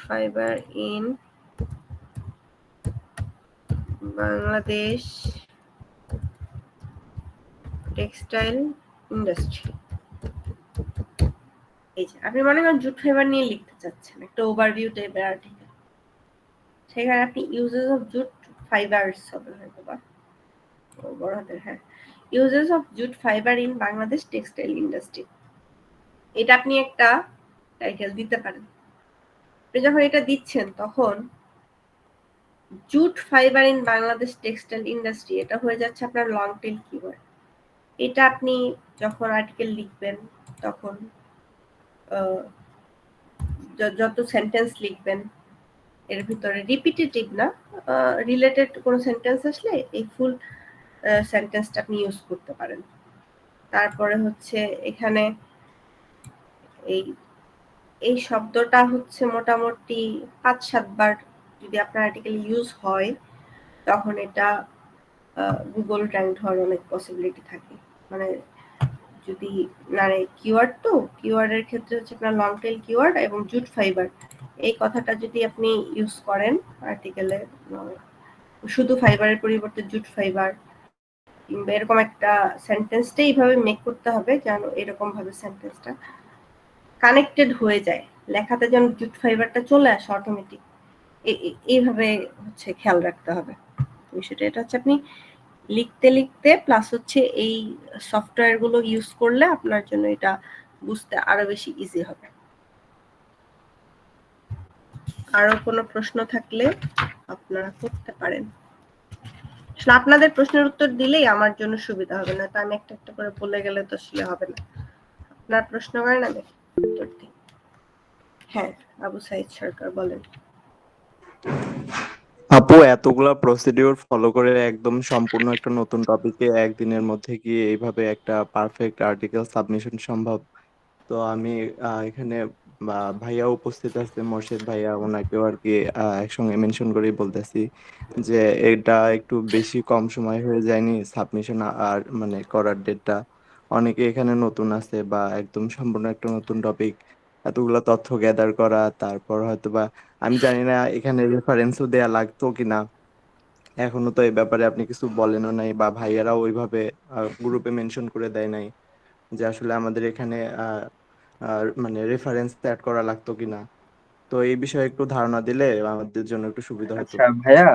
fibre in Bangladesh textile industry. এই যে আপনি মনে করেন জুট ফাইবার নিয়ে লিখতে চাচ্ছেন একটা ওভারভিউ টাইপের আর্টিকেল, সেখানে আপনি ইউজেস অফ জুট ফাইবারস হবে হয়তো বা বড় হাতের, হ্যাঁ, uses of jute fibre in Bangladesh textile industry, এটা আপনি একটা টাইটেল দিতে পারেন। আপনি যখন এটা দিচ্ছেন তখন jute fibre in Bangladesh textile industry এটা হয়ে যাচ্ছে আপনার লং টেল কিওয়ার্ড। এটা আপনি যখন আর্টিকেল লিখবেন তখন যত সেন্টেন্স লিখবেন এর ভিতরে রিপিটেটিভ না, রিলেটেড কোনো সেন্টেন্স আসলে এই ফুল সেন্টেন্সটা আপনি ইউজ করতে পারেন। তারপরে হচ্ছে এখানে এই শব্দটা হচ্ছে মোটামুটি 5-7 বার যদি আপনার আর্টিকেল ইউজ হয় তখন এটা গুগল র্যাঙ্ক হওয়ার অনেক পসিবিলিটি থাকে। মানে যদি মানে কিওয়ার্ড, তো কিওয়ার্ডের ক্ষেত্রে হচ্ছে আপনার লং টেল কিওয়ার্ড এবং জুট ফাইবার, এই কথাটা যদি আপনি ইউজ করেন আর্টিকেলে, শুধু ফাইবারের পরিবর্তে জুট ফাইবার কিংবা এরকম একটা সেন্টেন্সটা এইভাবে মেক করতে হবে যেন এরকম ভাবে সেন্টেন্সটা কানেক্টেড হয়ে যায়, লেখাতে যেন জুট ফাইবারটা চলে আসে অটোমেটিক, এইভাবে হচ্ছে খেয়াল রাখতে হবে বিষয়টা। এটা হচ্ছে আপনি লিখতে লিখতে প্লাস হচ্ছে এই সফটওয়্যার গুলো ইউজ করলে আপনার জন্য এটা বুঝতে আরো বেশি ইজি হবে। আরো কোনো প্রশ্ন থাকলে আপনারা করতে পারেন। আসলে আপনাদের প্রশ্নের উত্তর দিলেই আমার জন্য সুবিধা হবে, না তো আমি একটা একটা করে বলে গেলে তো আসলে হবে না। আপনার প্রশ্ন করেন আমি উত্তর দিই। হ্যাঁ, আবু সাইদ সরকার বলেন। আপু, এতগুলা প্রসিডিউর ফলো করে একদম সম্পূর্ণ একটা নতুন টপিকে একদিনের মধ্যে কি এইভাবে একটা পারফেক্ট আর্টিকেল সাবমিশন সম্ভব? তো আমি এখানে ভাইয়া উপস্থিত আছে, মোর্শেদ ভাইয়া, ওনাকেও আর কি একসঙ্গে মেনশন করেই বলতেছি যে এটা একটু বেশি কম সময় হয়ে যায়নি সাবমিশন আর মানে করার ডেটটা? অনেকে এখানে নতুন আছে বা একদম সম্পূর্ণ একটা নতুন টপিক, এতগুলা তথ্য গ্যাদার করা, তারপর হয়তো বা আমি জানি না এখানে রেফারেন্সও দেয়া লাগতো কিনা, এখনো তো এই ব্যাপারে আপনি কিছু বলেনও নাই বা ভাইয়ারাও ওইভাবে গ্রুপে মেনশন করে দেয় নাই যে আসলে আমাদের এখানে মানে রেফারেন্স অ্যাড করা লাগতো কিনা। তো এই বিষয়ে একটু ধারণা দিলে আমাদের জন্য একটু সুবিধা হতো। আচ্ছা ভাইয়া,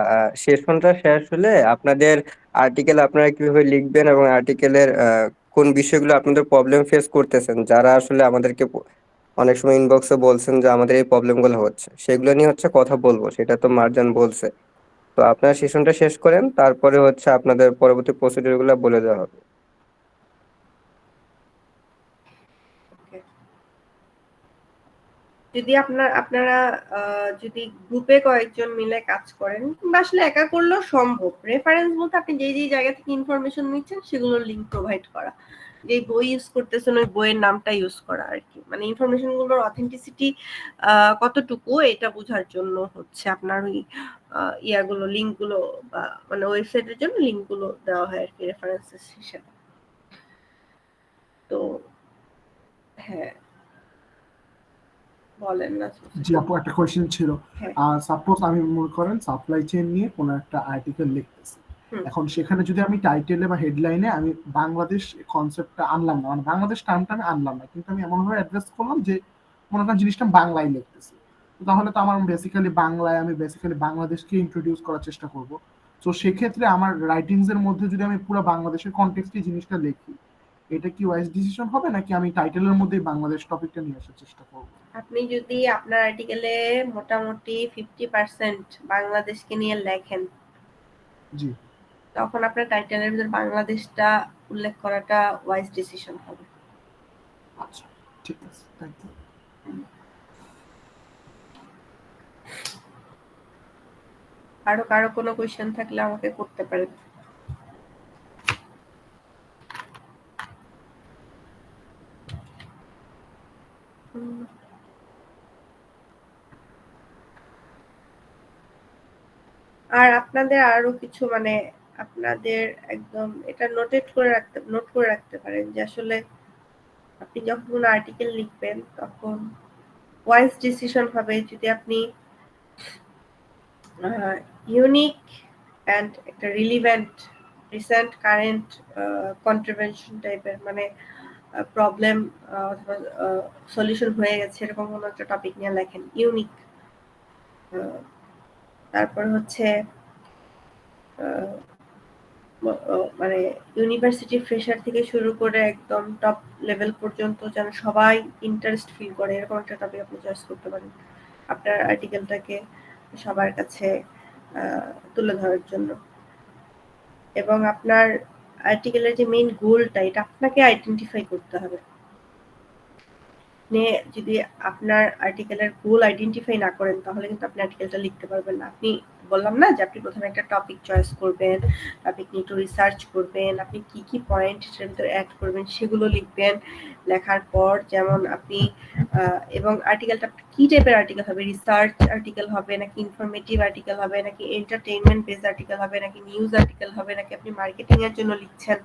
সেশনটা শেষ হলে আপনাদের আর্টিকেল আপনারা কিভাবে লিখবেন এবং আর্টিকেলের কোন বিষয়গুলো আপনাদের প্রবলেম ফেস করতেছেন, যারা আসলে আমাদেরকে অনেক সময় ইনবক্সে বলছেন যে আমাদের এই প্রবলেমগুলো হচ্ছে, সেগুলো নিয়ে হচ্ছে কথা বলবো, সেটা তো মার্জান বলছে। তো আপনারা সেশনটা শেষ করেন, তারপরে হচ্ছে আপনাদের পরবর্তী প্রসিডিউর গুলো বলে দেওয়া হবে। যদি আপনারা যদি গ্রুপে কয়েকজন মিলে কাজ করেন কিংবা আসলে একা করলেও সম্ভব, রেফারেন্স বলতে আপনি যেই জায়গা থেকে ইনফরমেশন নিচ্ছেন সেগুলোর লিংক প্রোভাইড করা, যে বই ইউজ করতেছেন ওই বইয়ের নামটা ইউজ করা আর কি, মানে ইনফরমেশন গুলোর অথেন্টিসিটি কতটুকু এটা বোঝার জন্য হচ্ছে আপনার ওই ইয়াগুলো লিংক গুলো বা মানে ওয়েবসাইটের জন্য লিংক গুলো দেওয়া হয় আর কি রেফারেন্সেস হিসেবে। তো হ্যাঁ বলেন না। জি আপু, একটা কোয়েশ্চেন ছিল। হ্যাঁ। সাপোজ আমি মনে করেন সাপ্লাই চেইন নিয়ে কোনো একটা আর্টিকেল লিখতেছি, এখন সেখানে যদি আমি টাইটেলে বা হেডলাইনে আমি বাংলাদেশ কনসেপ্টটা আনলাম না, মানে বাংলাদেশ টার্মটা আমি আনলাম না, কিন্তু আমি এমনভাবে অ্যাড্রেস করলাম যে মনে করেন জিনিসটা বাংলায় লিখতেছি, তাহলে তো আমার বেসিক্যালি বাংলাদেশকে ইন্ট্রোডিউস করার চেষ্টা করব। তো সেক্ষেত্রে আমার রাইটিংস এর মধ্যে যদি আমি পুরো বাংলাদেশের কনটেক্সটে জিনিসটা লিখি, এটা কি ওয়াইজ ডিসিশন হবে নাকি আমি টাইটেলের মধ্যেই বাংলাদেশ টপিকটা নিয়ে আসার চেষ্টা করব? আপনি যদি আপনার আর্টিকেলে মোটামুটি 50% বাংলাদেশকে নিয়ে লেখেন, জি, তখন আপনার টাইটেলের ভিতর বাংলাদেশটা উল্লেখ করাটা ওয়াইজ ডিসিশন হবে। আচ্ছা ঠিক আছে, থ্যাংক ইউ। আরো কারো কোনো কোয়েশ্চেন থাকলে আমাকে করতে পারেন। আর আপনাদের আরো কিছু মানে আপনাদের একদম এটা নোট করে রাখতে পারেন যে আসলে আপনি যখন কোনো আর্টিকেল লিখবেন তখন ওয়াইজ ডিসিশন হবে যদি আপনি ইউনিক অ্যান্ড একটা রিলিভেন্ট রিসেন্ট কারেন্ট কন্ট্রিবিউশন টাইপের মানে প্রবলেম অথবা সলিউশন হয়ে গেছে এরকম কোনো একটা টপিক নিয়ে লেখেন ইউনিক। তারপর হচ্ছে মানে ইউনিভার্সিটি ফ্রেশার থেকে শুরু করে একদম টপ লেভেল পর্যন্ত যেন সবাই ইন্টারেস্ট ফিল করে এরকম একটা টপিক আপনি চয়েস করতে পারেন আপনার আর্টিকেলটাকে সবার কাছে তুলে ধরার জন্য। এবং আপনার আর্টিকেলের যে মেইন গোলটা এটা আপনাকে আইডেন্টিফাই করতে হবে। আপনি যদি আপনার আর্টিকেলের গোল আইডেন্টিফাই না করেন তাহলে কিন্তু আপনি আর্টিকেলটা লিখতে পারবেন না। আপনি বললাম না যে আপনি প্রথমে একটা টপিক চয়েস করবেন, টপিক নিয়ে একটু রিসার্চ করবেন, আপনি কি কি পয়েন্ট সেটার ভিতরে অ্যাড করবেন সেগুলো লিখবেন। লেখার পর যেমন আপনি এবং আর্টিকেলটা কি টাইপের আর্টিকেল হবে, রিসার্চ আর্টিকেল হবে নাকি ইনফরমেটিভ আর্টিকেল হবে নাকি এন্টারটেইনমেন্ট বেসড আর্টিকেল হবে নাকি নিউজ আর্টিকেল হবে নাকি আপনি মার্কেটিং এর জন্য লিখছেন,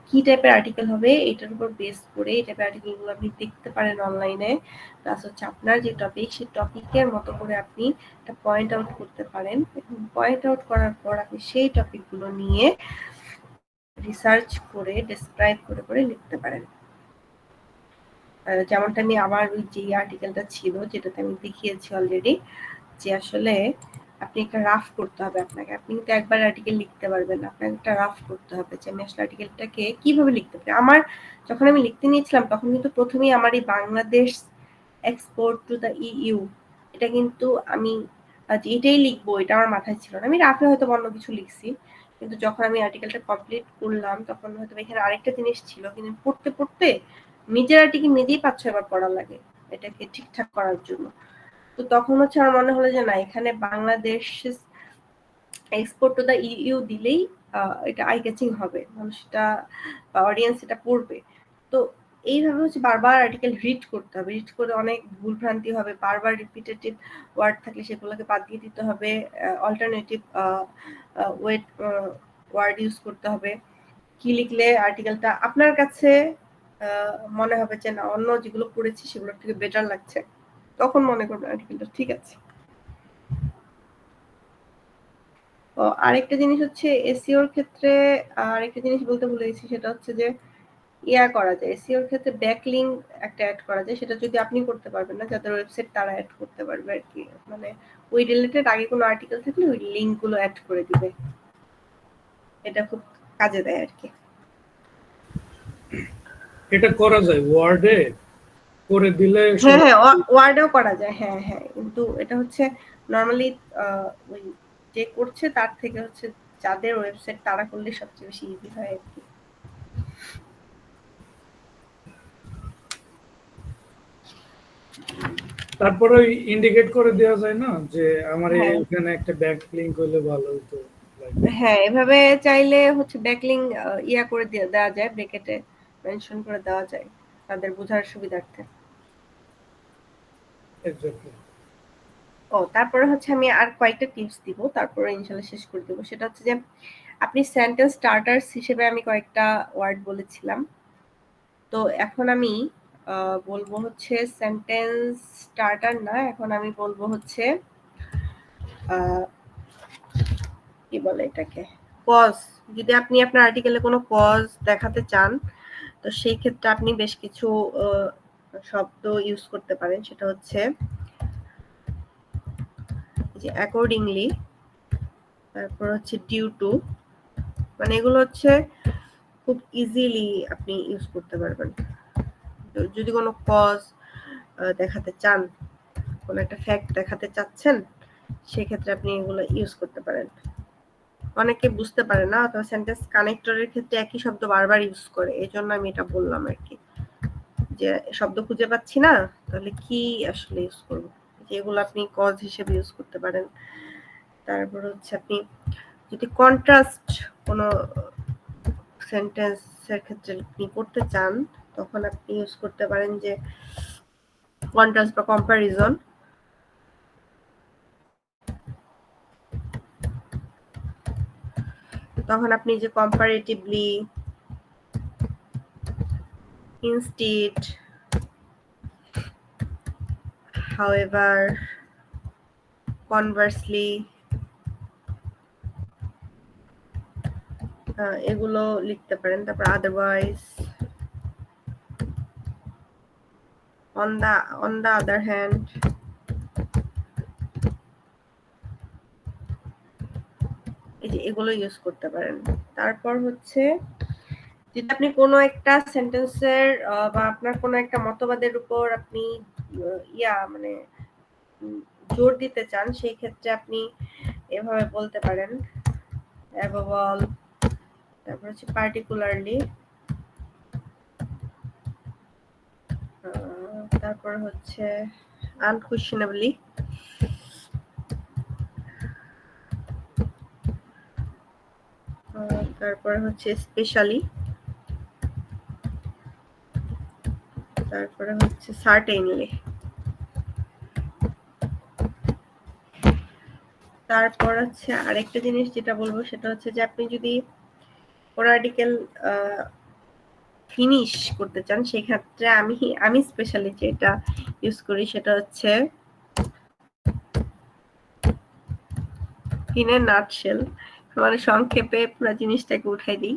কি টাইপের আর্টিকেল হবে এটার উপর বেস করে এই টাইপের আর্টিকেলগুলো আপনি দেখতে পারেন অনলাইনে। প্লাস হচ্ছে আপনার যে টপিক সেই টপিকের মতো করে আপনি একটা পয়েন্ট আউট করতে পারেন এবং পয়েন্ট আউট করার পর আপনি সেই টপিকগুলো নিয়ে রিসার্চ করে ডেসক্রাইব করে করে লিখতে পারেন। যেমনটা আমি আমার ওই যে আর্টিকেলটা ছিল যেটাতে আমি দেখিয়েছি অলরেডি যে আসলে আপনি একটা রাফ করতে হবে আপনাকে। আপনি কিন্তু একবার আর্টিকেল লিখতে পারবেন না, আপনাকে একটা রাফ করতে হবে যে আমি আসলে আর্টিকেলটাকে কিভাবে লিখতে পারি। আমার যখন আমি লিখতে নিয়েছিলাম তখন কিন্তু প্রথমেই আমার এই Bangladesh export to the EU এটা কিন্তু আমি এটাই লিখবো এটা আমার মাথায় ছিল না। আমি রাফে হয়তো অন্য কিছু লিখছি, কিন্তু যখন আমি আর্টিকেলটা কমপ্লিট করলাম তখন হয়তো এখানে আরেকটা জিনিস ছিল, কিন্তু পড়তে পড়তে নিজের আর্টিকেল নিজেই 5-6 বার পড়া লাগে এটাকে ঠিকঠাক করার জন্য। তো তখন হচ্ছে আমার মনে হলো যে না, এখানে Bangladesh export to the EU দিলেই এটা আই ক্যাচিং হবে, মানুষটা বা অডিয়েন্স এটা পড়বে। তো এইভাবে হচ্ছে বারবার আর্টিকেল রিড করতে হবে, রিড করে অনেক ভুলভ্রান্তি হবে, বারবার রিপিটেটিভ ওয়ার্ড থাকলে সেগুলোকে বাদ দিয়ে দিতে হবে, অল্টারনেটিভ ওয়ার্ড ইউজ করতে হবে। কি লিখলে আর্টিকেলটা আপনার কাছে মনে হবে যে না অন্য যেগুলো পড়েছি সেগুলোর থেকে বেটার লাগছে, তখন মনে করবেন আর্টিকেলটা ঠিক আছে। আরেকটা জিনিস হচ্ছে এসইওর ক্ষেত্রে আরেকটা জিনিস বলতে ভুলে গেছি, সেটা হচ্ছে যে করা যায় এসইওর ক্ষেত্রে ব্যাকলিংক একটা অ্যাড করা যায়। সেটা যদি আপনি করতে পারবেন না, যাদের ওয়েবসাইট তারা অ্যাড করতে পারবে আর কি। মানে ওই রিলেটেড আগে কোনো আর্টিকেল থাকলে ওই লিংক গুলো অ্যাড করে দিবে, এটা খুব কাজে দেয় আর কি। এটা করা যায় ওয়ার্ডে করে দিলে? হ্যাঁ হ্যাঁ, ওয়ার্ডেও করা যায়। হ্যাঁ হ্যাঁ, কিন্তু এটা হচ্ছে নরমালি ওই যে করছে তার থেকে হচ্ছে যাদের ওয়েবসাইট তারা করলে সবচেয়ে বেশি ইজি হয় আর কি। তারপরে ইন্ডিকেট করে দেওয়া যায় না যে আমার এখানে একটা ব্যাক লিংক হলে ভালো হতো? হ্যাঁ, এভাবে চাইলে হচ্ছে ব্যাকলিংক করে দেওয়া যায়, ব্র্যাকেটে মেনশন করে দেওয়া যায় তাদের বোঝার সুবিধার্থে। তারপরে হচ্ছে আমি আর কয়েকটা টিপস দিব, তারপরে ইনশাআল্লাহ শেষ করে দেব। সেটা হচ্ছে যে আপনি সেন্টেন্স স্টার্টারস হিসেবে আমি কয়েকটা ওয়ার্ড বলেছিলাম, তো এখন আমি বলবো হচ্ছে সেন্টেন্স স্টার্টার না, এখন আমি বলবো হচ্ছে কি বলে এটাকে, পজ। যদি আপনি আপনার আর্টিকেলে কোনো পজ দেখাতে চান তো সেই ক্ষেত্রে আপনি বেশ কিছু শব্দ ইউজ করতে পারেন। সেটা হচ্ছে যে অ্যাকর্ডিংলি, তারপর হচ্ছে ডিউ টু, মানে এগুলো হচ্ছে খুব ইজিলি আপনি ইউজ করতে পারবেন। যদি কোনো কজ দেখাতে চান, কোনো একটা ফ্যাক্ট দেখাতে চাচ্ছেন, সেক্ষেত্রে আপনি এগুলো ইউজ করতে পারেন। অনেকে বুঝতে পারে না অথবা সেন্টেন্স কানেক্টরের ক্ষেত্রে একই শব্দ বারবার ইউজ করে, এই জন্য আমি এটা বললাম আর কি, যে শব্দ খুঁজে পাচ্ছি না তাহলে কি আসলে ইউজ করবো, এগুলো আপনি কজ হিসেবে ইউজ করতে পারেন। তারপর হচ্ছে আপনি যদি কন্ট্রাস্ট কোনো সেন্টেন্সের ক্ষেত্রে আপনি করতে চান তখন আপনি ইউজ করতে পারেন যে কন্ট্রাস্ট বা কম্পারিজন। তখন আপনি যে কম্পারেটিভলি, ইনস্টিড, however, conversely, এগুলো লিখতে পারেন। তারপর otherwise, on the other hand, এই যে এগুলো ইউজ করতে পারেন। তারপর হচ্ছে যদি আপনি কোনো একটা সেন্টেন্সের বা আপনার কোনো একটা মতবাদের উপর আপনি মানে জোর দিতে চান, সেই ক্ষেত্রে আপনি এভাবে বলতে পারেন above all, তারপর হচ্ছে particularly, তারপর হচ্ছে আনকুয়েশনেবলি, তারপরে হচ্ছে স্পেশালি, তারপরে হচ্ছে সার্টেনলি। তারপর হচ্ছে আরেকটা জিনিস যেটা বলবো সেটা হচ্ছে যে আপনি যদি কোন আর্টিকেল ফিনিশ করতে চান সেক্ষেত্রে আমি স্পেশালি যেটা ইউজ করি সেটা হচ্ছে ইন এ নাটশেল, মানে সংক্ষেপে পুরো জিনিসটাকে উঠাই দিই,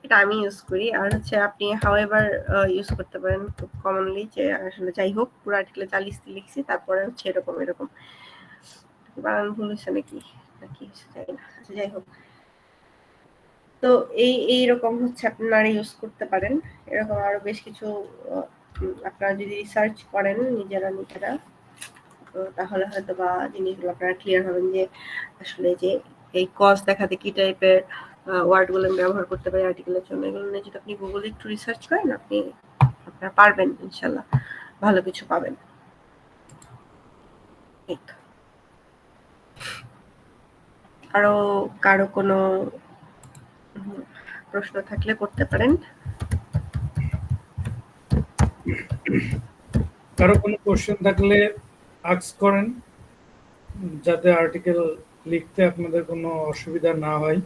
এটা আমি ইউজ করি। আর হচ্ছে আপনি হাউএভার ইউজ করতে পারেন খুব কমনলি, যে আসলে যাই হোক পুরো আর্টিকেলে যা লিখছি তারপরে হচ্ছে এরকম এরকম, বানান ভুল হচ্ছে নাকি নাকি যাই না, আচ্ছা যাই হোক। তো এইরকম হচ্ছে আপনারা ইউজ করতে পারেন। এরকম আরো বেশ কিছু আপনারা যদি রিসার্চ করেন নিজেরা তাহলে হয়তো বা জিনিসগুলো আপনারা ক্লিয়ার হবেন যে আসলে যে এই কজ দেখাতে কি টাইপের ওয়ার্ডগুলো ব্যবহার করতে পারি আর্টিকেলের জন্য। এগুলো নিয়ে যদি আপনি গুগলে একটু রিসার্চ করেন আপনারা পারবেন, ইনশাল্লাহ ভালো কিছু পাবেন। আরো কারো কোনো প্রশ্ন থাকলে করতে পারেন। কারো কোনো কোশ্চেন থাকলে আস্ক করেন, যাতে আর্টিকেল লিখতে আপনাদের কোনো অসুবিধা না হয়।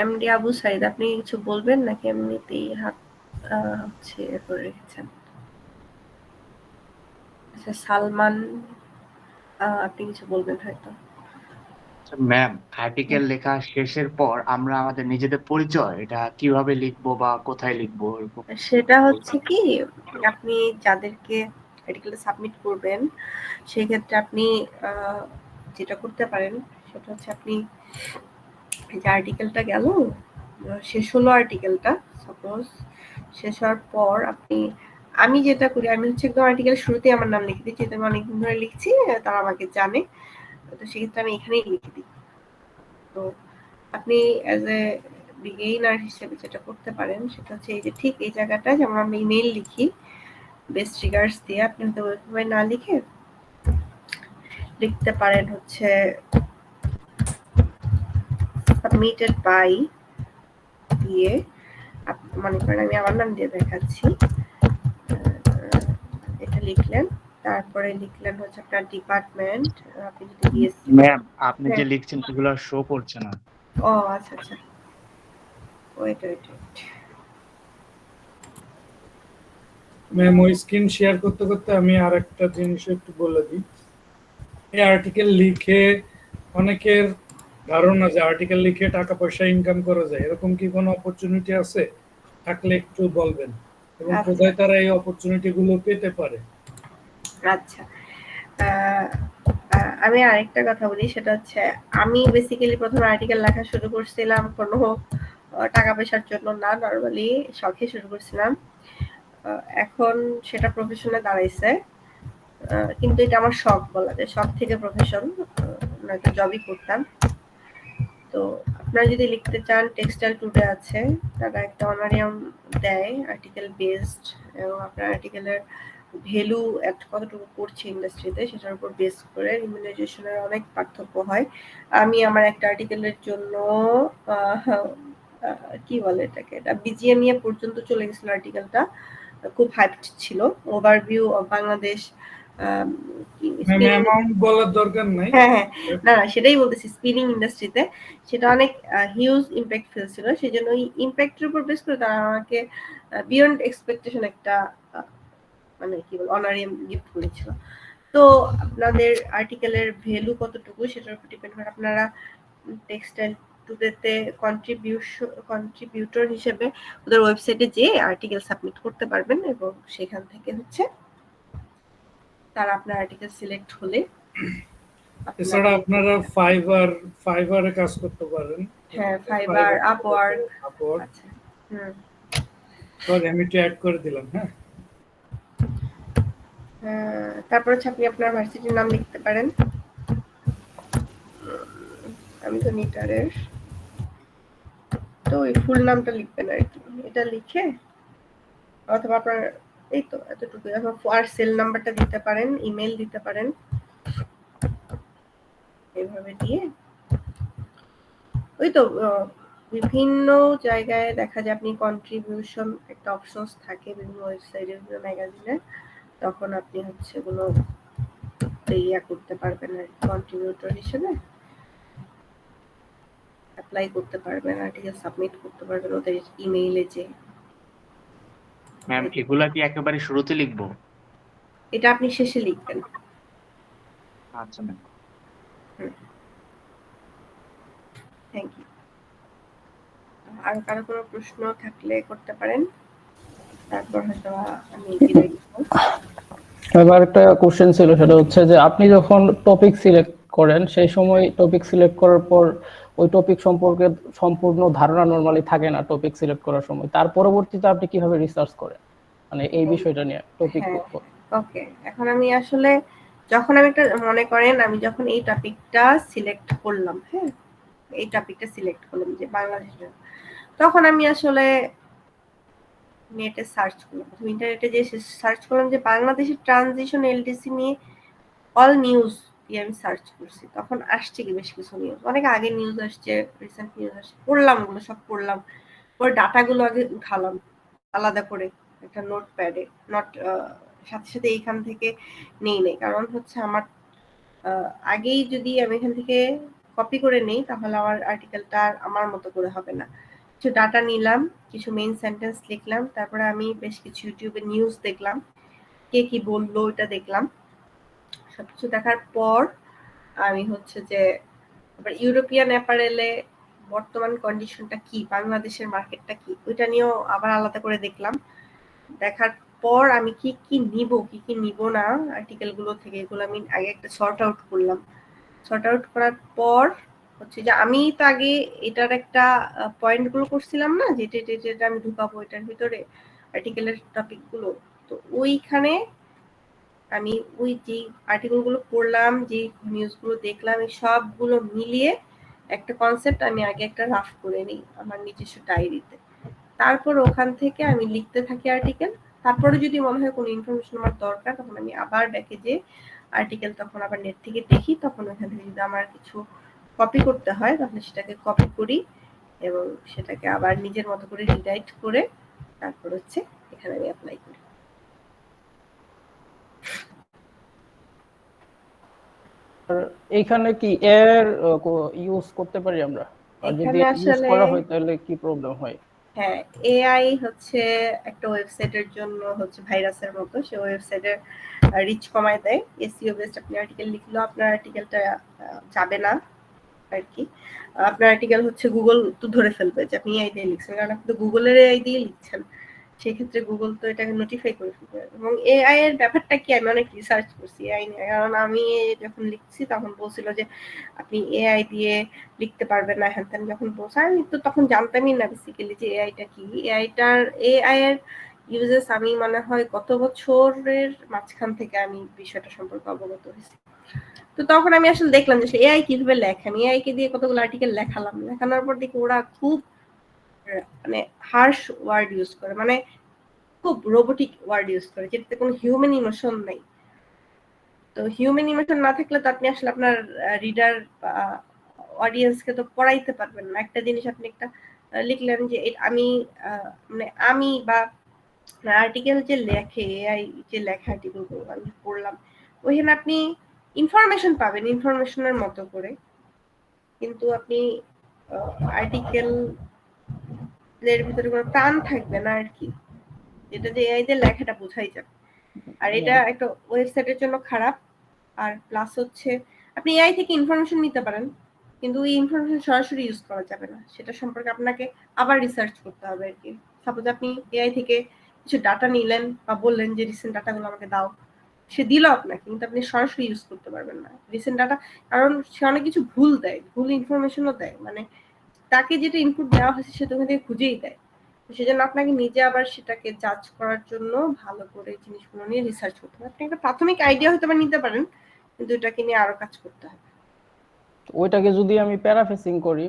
এমডি আবু সাইদ, আপনি কিছু বলবেন নাকি এমনিতেই হাত হচ্ছে করে রেখেছেন? আচ্ছা সালমান, আপনি কিছু বলবেন হয়তো। ম্যাম, আর্টিকেল লেখা শেষের পর আমরা আমাদের নিজেদের পরিচয় এটা কিভাবে লিখবো বা কোথায় লিখবো এরকম সেটা হচ্ছে কি, আপনি যাদেরকে আর্টিকেলটা সাবমিট করবেন সেক্ষেত্রে আপনি যেটা করতে পারেন সেটা হচ্ছে আপনি যে আর্টিকেলটা গেল শেষ হলো, আর্টিকেলটা সাপোজ শেষ হওয়ার পর আমি যেটা করি, আমি হচ্ছে একদম আর্টিকেল শুরুতেই আমার নাম লিখে দিই, যেহেতু আমি অনেকদিন ধরে লিখছি তারা আমাকে জানে, তো সেক্ষেত্রে আমি এখানেই লিখে দিই। তো আপনি অ্যাজ এ বিগিনার হিসেবে যেটা করতে পারেন সেটা হচ্ছে এই যে ঠিক এই জায়গাটা, যেমন আমরা ইমেল লিখি বেস্ট রিগার্ডস দিয়ে, আপনি তো ওইভাবে না লিখে লিখতে পারেন হচ্ছে সাবমিটেড বাই দিয়ে, মনে করেন আমি আমার নাম দিয়ে দেখাচ্ছি, এটা লিখলেন, তারপরে লিখলেন হচ্ছে আপনার ডিপার্টমেন্ট, আপনি যদি বিএসসি। ম্যাম, আপনি যে লিখছেন সেগুলো শো করছে না। ও আচ্ছা আচ্ছা, ওয়েট। ম্যাম, ওই স্ক্রিন শেয়ার করতে করতে আমি আরেকটা জিনিস একটু বলে দিই। এই আর্টিকেল লিখে অনেকের ধারণা যে আর্টিকেল লিখে টাকা পয়সা ইনকাম করা যায়, এরকম কি কোনো অপরচুনিটি আছে? থাকলে একটু বলবেন, এবং কোথায় তারা এই অপরচুনিটি গুলো পেতে পারে। আচ্ছা, আমি আরেকটা কথা বলি, সেটা হচ্ছে আমি বেসিক্যালি প্রথম আর্টিকেল লেখা শুরু করছিলাম কোনো টাকা পয়সার জন্য না, নর্মালি শখে শুরু করছিলাম। এখন সেটা প্রফেশনে দাঁড়াইছে, কিন্তু এটা আমার শখ বলা যায়, শখ থেকে প্রফেশন, একটা জবই করতাম। তো আপনারা যদি লিখতে চান, টেক্সটাইল টুডে আছে, তারা একটা অনারিয়াম দেয় আর্টিকেল বেসড, এবং আপনার আর্টিকেলের ভ্যালু কতটুকু করছে ইন্ডাস্ট্রিতে সেটার উপর বেস করে রিমিউনারাইজেশনের অনেক পার্থক্য হয়। আমি আমার একটা আর্টিকেলের জন্য কি বলে এটাকে, এটা বিজিএমইএ পর্যন্ত চলে গেছিল আর্টিকেলটা, খুব হাইপড ছিল, ওভারভিউ অফ বাংলাদেশ। অ্যামাউন্ট বলার দরকার নাই। হ্যাঁ না সেটাই বলতেছি, স্পিনিং ইন্ডাস্ট্রিতে সেটা অনেক হিউজ ইমপ্যাক্ট ফেলছিল, সেই জন্য ওই ইমপ্যাক্টের উপর বেস করে তারা আমাকে বিয়ন্ড এক্সপেকটেশন একটা মানে কি বল অনারিয়াম গিফট করেছিল। তো আপনাদের আর্টিকেলের ভ্যালু কতটুকু সেটার উপর ডিপেন্ড করে আপনারা টেক্সটাইল টুডেতে কন্ট্রিবিউটর হিসেবে ওদের ওয়েবসাইটে যেয়ে আর্টিকেল সাবমিট করতে পারবেন, এবং সেখান থেকে হচ্ছে তারা আপনার আর্টিকেল সিলেক্ট হলে এছাড়া আপনারা ফাইবারে কাজ করতে পারেন। হ্যাঁ, ফাইবার, আপওয়ার্ক। আচ্ছা, সরি আমি একটু অ্যাড করে দিলাম। হ্যাঁ, তারপর হচ্ছে আপনি আপনার ভার্সিটির নাম লিখতে পারেন। আমি তো নিটারের, তো ওই ফুল নামটা লিখবেন আর কি, এটা লিখে অথবা আপনার এই তো এতটুকু, আর সেল নাম্বারটা দিতে পারেন, ইমেল দিতে পারেন, এইভাবে দিয়ে ওই তো বিভিন্ন জায়গায় দেখা যায় আপনি কন্ট্রিবিউশন একটা অপশনস থাকে বিভিন্ন ওয়েবসাইটে, বিভিন্ন ম্যাগাজিনে, তখন আপনি হচ্ছে এগুলো ইয়া করতে পারবেন আর কন্ট্রিবিউটর হিসেবে অ্যাপ্লাই করতে পারবেন, আর্টিকেল সাবমিট করতে পারবেন ওদের ইমেইলে যে। ম্যাম এগুলা কি একেবারে শুরুতে লিখবো? এটা আপনি শেষে লিখবেন। আচ্ছা ম্যাম। Thank you. আর কারো কোনো প্রশ্ন থাকলে করতে পারেন, তারপর হয়তো আমি বিদায় দিব। এবার একটা কোশ্চেন ছিল, সেটা হচ্ছে যে আপনি যখন টপিক সিলেক্ট করেন সেই সময় টপিক সিলেক্ট করার পর ওই টপিক সম্পর্কে সম্পূর্ণ ধারণা নরমালি থাকে না টপিক সিলেক্ট করার সময়, তার পরবর্তীতে আপনি কিভাবে রিসার্চ করেন মানে এই বিষয়টা নিয়ে টপিক? ওকে, এখন আমি আসলে যখন আমি একটা মনে করেন আমি যখন এই টপিকটা সিলেক্ট করলাম, হ্যাঁ এই টপিকটা সিলেক্ট করলাম যে বাংলাদেশের, তখন আমি আসলে নেটে সার্চ করলাম, ইন্টারনেটে যে সার্চ করলাম যে বাংলাদেশের ট্রানজিশন এলডিসি নিয়ে অল নিউজ দিয়ে আমি সার্চ করছি, তখন আসছে কি বেশ কিছু নিউজ, অনেক আগে নিউজ আসছে, রিসেন্ট নিউজ আসছে, পড়লাম ওগুলো সব পড়লাম, পরে ডাটাগুলো আগে উঠালাম আলাদা করে একটা নোটপ্যাডে, সাথে সাথে এইখান থেকে নেই, কারণ হচ্ছে আমার আগেই যদি আমি এখান থেকে কপি করে নেই তাহলে আমার আর্টিকেলটা আমার মতো করে হবে না। কিছু ডাটা নিলাম, কিছু মেইন সেন্টেন্স লিখলাম, তারপরে আমি বেশ কিছু ইউটিউবে নিউজ দেখলাম, কে কি বললো এটা দেখলাম, সবকিছু দেখার পর আমি হচ্ছে যে ইউরোপিয়ান অ্যাপারেলে বর্তমান কন্ডিশনটা কি, বাংলাদেশের মার্কেটটা কি, ওইটা নিয়েও আবার আলাদা করে দেখলাম, দেখার পর আমি কি কি নিব কি কি নিব না আর্টিকেল গুলো থেকে, এগুলো আমি আগে একটা সর্ট আউট করলাম, সর্ট আউট করার পর হচ্ছে যে আমি তো আগে এটার একটা পয়েন্ট গুলো করছিলাম না, যেটা আমি ঢুকাবো এটার ভিতরে আর্টিকেলের টপিক গুলো, তো ওইখানে আমি ওই যে আর্টিকেল গুলো পড়লাম, যে নিউজ গুলো দেখলাম, এই সবগুলো মিলিয়ে একটা কনসেপ্ট আমি আগে একটা রাফ করে নিই আমার নিজস্ব ডায়েরিতে, তারপর ওখান থেকে আমি লিখতে থাকি আর্টিকেল, তারপরে যদি মনে হয় কোনো ইনফরমেশন আমার দরকার তখন আমি আবার ব্যাকে যে আর্টিকেল তখন আবার নেট থেকে দেখি, তখন ওখান থেকে যদি আমার কিছু কপি করতে হয় তাহলে সেটাকে কপি করি এবং সেটাকে আবার নিজের মতো করে রিরাইট করে তারপর হচ্ছে এখানে আমি অ্যাপ্লাই করি। এইখানে কি এর ইউজ করতে পারি আমরা? আর যদি ইউজ করা হয় তাহলে কি প্রবলেম হয়? হ্যাঁ, এআই হচ্ছে একটা ওয়েবসাইটের জন্য হচ্ছে ভাইরাসের মতো, সে ওয়েবসাইটের রিচ কমায় দেয়। এসইও বেসড আপনি আর্টিকেল লিখলেও আপনার আর্টিকেলটা যাবে না আর কি, আপনার আর্টিকেল হচ্ছে গুগল তো ধরে ফেলবে যে আপনি এআই দিয়ে লিখছেন, কারণ আপনি তো গুগলের এআই দিয়ে লিখছেন, সেক্ষেত্রে গুগল তো এটাকে নোটিফাই করে ফেলবে। এবং এআই এর ব্যাপারটা কি, আমি অনেক রিসার্চ করছি এআই নিয়ে, কারণ আমি যখন লিখছি তখন বলছিল যে আপনি এআই দিয়ে লিখতে পারবেন না, হ্যান ত্যান যখন বলছে, আমি তো তখন জানতামই না বেসিক্যালি যে এআইটা কি, এআই এর ইউজেস আমি মনে হয় গত বছরের মাঝখান থেকে আমি বিষয়টা সম্পর্কে অবগত হয়েছি। তো তখন আমি আসলে দেখলাম যে এআই কিভাবে লেখে, আমি এআই কে দিয়ে কতগুলো আর্টিকেল লেখালাম, লেখানোর পর দেখি ওরা খুব মানে হার্শ ওয়ার্ড ইউজ করে, মানে খুব রোবোটিক ওয়ার্ড ইউজ করে, যেটাতে কোনো হিউম্যান ইমোশন নাই। তো হিউম্যান ইমোশন না থাকলে তো আপনি আসলে আপনার রিডার বা অডিয়েন্সকে তো পড়াইতে পারবেন না। একটা জিনিস আপনি একটা লিখলেন যে আমি মানে আমি বা আর্টিকেল যে লেখে এআই যে লেখা আর্টিকেলগুলো আমি পড়লাম, ওইখানে আপনি ইনফরমেশন পাবেন ইনফরমেশনের মতো করে, কিন্তু আপনি আর্টিকেল এর ভিতরে কোনো প্রাণ থাকবে না আর কি, যেটা যে এআই দিয়ে লেখাটা বোঝাই যাবে। আর এটা একটা ওয়েবসাইটের জন্য খারাপ। আর প্লাস হচ্ছে আপনি এআই থেকে ইনফরমেশন নিতে পারেন, কিন্তু এই ইনফরমেশন সরাসরি ইউজ করা যাবে না, সেটা সম্পর্কে আপনাকে আবার রিসার্চ করতে হবে আর কি। সাপোজ আপনি এআই থেকে কিছু ডাটা নিলেন বা বললেন যে রিসেন্ট ডাটাগুলো আমাকে দাও, সে দিল আপনাকে, কিন্তু আপনি সরাসরি ইউজ করতে পারবেন না রিসেন্ট ডাটা, কারণ সে অনেক কিছু ভুল দেয়, ভুল ইনফরমেশনও দেয়, মানে তাকে যেটা ইনপুট দেওয়া হয়েছে সেটা ওখান থেকে খুঁজেই দেয়। সেজন্য আপনাকে নিজে আবার সেটাকে জাজ করার জন্য ভালো করে জিনিসগুলো নিয়ে রিসার্চ করতে হবে। আপনি একটা প্রাথমিক আইডিয়া হয়তো বা নিতে পারেন, কিন্তু এটাকে নিয়ে আরো কাজ করতে হবে। ওইটাকে যদি আমি প্যারাফেসিং করি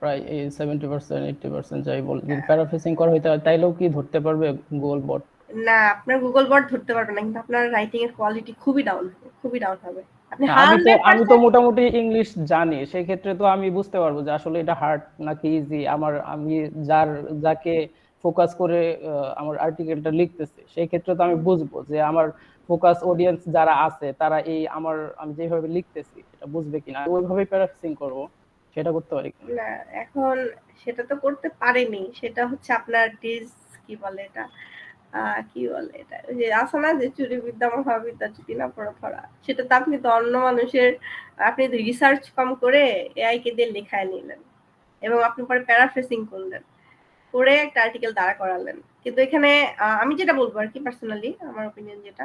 প্রায় এই 70% 80% যাই বল, যদি প্যারাফেসিং করা হয় তাইলেও কি ধরতে পারবে গুগল বট? না, আপনার গুগল বট ধরতে পারবে না, কিন্তু আপনার রাইটিং এর কোয়ালিটি খুবই ডাউন হবে, খুবই ডাউন হবে। আপনি না, আমি তো 100% মোটামুটি ইংলিশ জানি, সেই ক্ষেত্রে তো আমি বুঝতে পারবো যে আসলে এটা হার্ড নাকি ইজি। আমি যাকে ফোকাস করে আমার আর্টিকেলটা লিখতেছি, সেই ক্ষেত্রে তো আমি বুঝবো যে আমার ফোকাস অডিয়েন্স যারা আছে তারা আমি যেভাবে লিখতেছি এটা বুঝবে কিনা, ওইভাবেই প্যারাফ্রেজিং করব, সেটা করতে পারি কিনা। না, এখন সেটা তো করতে পারেনি, সেটা হচ্ছে আপনার কি বলে এটা, কি বলে এটা, ওই যে আছে না যে চুরি বিদ্যা মহাবিদ্যা যদি না পড়া ধরা, সেটা তো আপনি তো অন্য মানুষের, আপনি তো রিসার্চ কম করে এআই কে দিয়ে লেখায় নিলেন এবং আপনি পরে প্যারাফ্রেজিং করলেন, করে একটা আর্টিকেল দাঁড়া করালেন। কিন্তু এখানে আমি যেটা বলবো আর কি, পার্সোনালি আমার ওপিনিয়ন যেটা,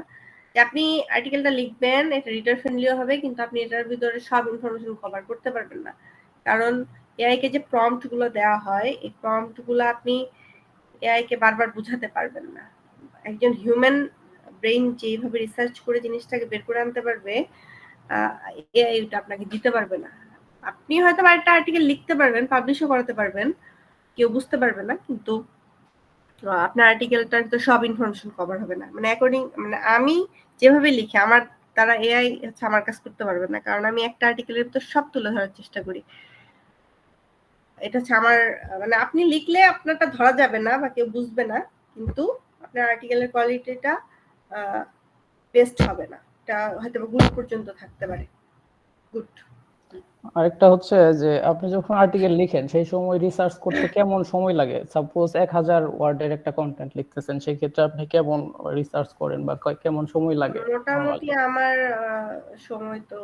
যে আপনি আর্টিকেলটা লিখবেন, এটা রিডার ফ্রেন্ডলিও হবে, কিন্তু আপনি এটার ভিতরে সব ইনফরমেশন কভার করতে পারবেন না। কারণ এআই কে যে প্রম্পট গুলো দেওয়া হয়, এই প্রম্পট গুলো আপনি এআই কে বারবার বুঝাতে পারবেন না। একজন হিউম্যান ব্রেইন যেভাবে রিসার্চ করে জিনিসটাকে বের করে আনতে পারবে, এআই ওটা আপনাকে দিতে পারবে না। আপনি হয়তো একটা আর্টিকেল লিখতে পারবেন, পাবলিশও করাতে পারবেন, কেউ বুঝতে পারবে না, কিন্তু আপনার আর্টিকেলটার তো সব ইনফরমেশন কভার হবে না। মানে অ্যাকর্ডিং, মানে আমি যেভাবে লিখি আমার তারা এআই হচ্ছে আমার কাজ করতে পারবে না, কারণ আমি একটা আর্টিকেলের তো সব তুলে ধরার চেষ্টা করি। এটা হচ্ছে আমার, মানে আপনি লিখলে আপনারটা ধরা যাবে না বা কেউ বুঝবে না, কিন্তু আপনার আর্টিকেলের কোয়ালিটিটা বেস্ট হবে না, এটা হয়তো গুড পর্যন্ত থাকতে পারে, গুড। আরেকটা হচ্ছে যে আপনি যখন আর্টিকেল লিখেন সেই সময় রিসার্চ করতে কেমন সময় লাগে? সাপোজ 1000 ওয়ার্ডের একটা কন্টেন্ট লিখতেছেন, সেই ক্ষেত্রে আপনি কেমন রিসার্চ করেন বা কেমন সময় লাগে মোটামুটি নরমালি? আমার সময় তো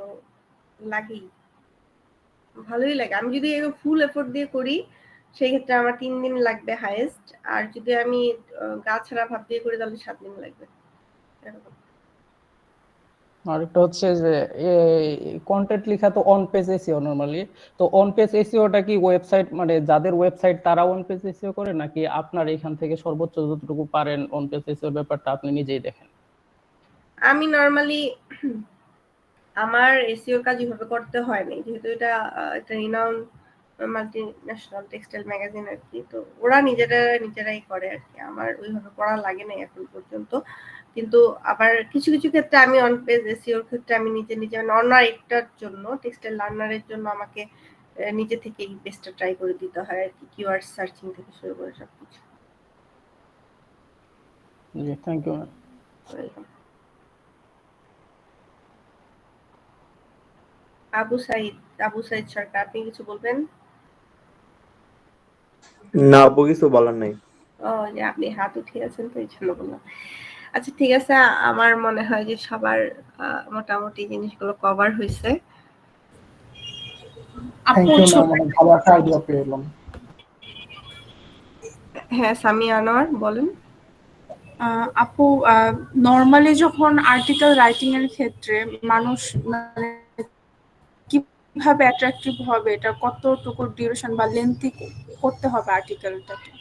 লাগেই, ভালোই লাগে। আমি যদি ফুল এফোর্ট দিয়ে করি সেই ক্ষেত্রে আমার 3 দিন লাগবে হাইয়েস্ট, আর যদি আমি গা ছাড়া ভাব দিয়ে করি তাহলে 7 দিন লাগবে, এরকম। আরেকটা হচ্ছে যে কন্টেন্ট লেখা তো অন পেজ এসইও নরমালি, তো অন পেজ এসইওটা কি ওয়েবসাইট, মানে যাদের ওয়েবসাইট তারা অন পেজ এসইও করে, নাকি আপনার এখান থেকে সর্বোচ্চ যতটুকু পারেন অন পেজ এসইওর ব্যাপারটা আপনি নিজেই দেখেন? আমি নরমালি আমার এসইওর কাজ এভাবে করতে হয় না, যেহেতু এটা একটা renowned multi national textile magazine আর কি, তো ওরা নিজেরাই করে আর কি, আমার ওইভাবে করা লাগে না এখন পর্যন্ত। কিন্তু আবার কিছু কিছু ক্ষেত্রে আমি অন পেজ এসইওর ক্ষেত্রে আমি নিজে মানে অন্য একটার জন্য, টেক্সটাইল লার্নারের জন্য আমাকে নিজে থেকেই বেস্টটা ট্রাই করে দিতে হয় আর কি, কিওয়ার্ড সার্চিং থেকে শুরু করে সবকিছু। জি, thank you. Welcome. Abu Saeed Sarkar, আপনি কিছু বলবেন? না আপু, কিছু বলার নাই। ও, যে আপনি হাত উঠিয়েছেন তো এই জন্য বললাম। আচ্ছা ঠিক আছে, আমার মনে হয় যে সবার মোটামুটি জিনিসগুলো কভার হয়েছে। থ্যাংক ইউ ম্যাম, অনেক ভালো একটা আইডিয়া পেলাম। হ্যাঁ, সামিয়া আনোয়ার বলেন। আপু, নর্মালি যখন আর্টিকেল রাইটিং এর ক্ষেত্রে মানুষ মানে কিভাবে অ্যাট্রাকটিভ হবে, এটা কতটুকু ডিউরেশন বা লেন্থি করতে হবে আর্টিকেলটাকে?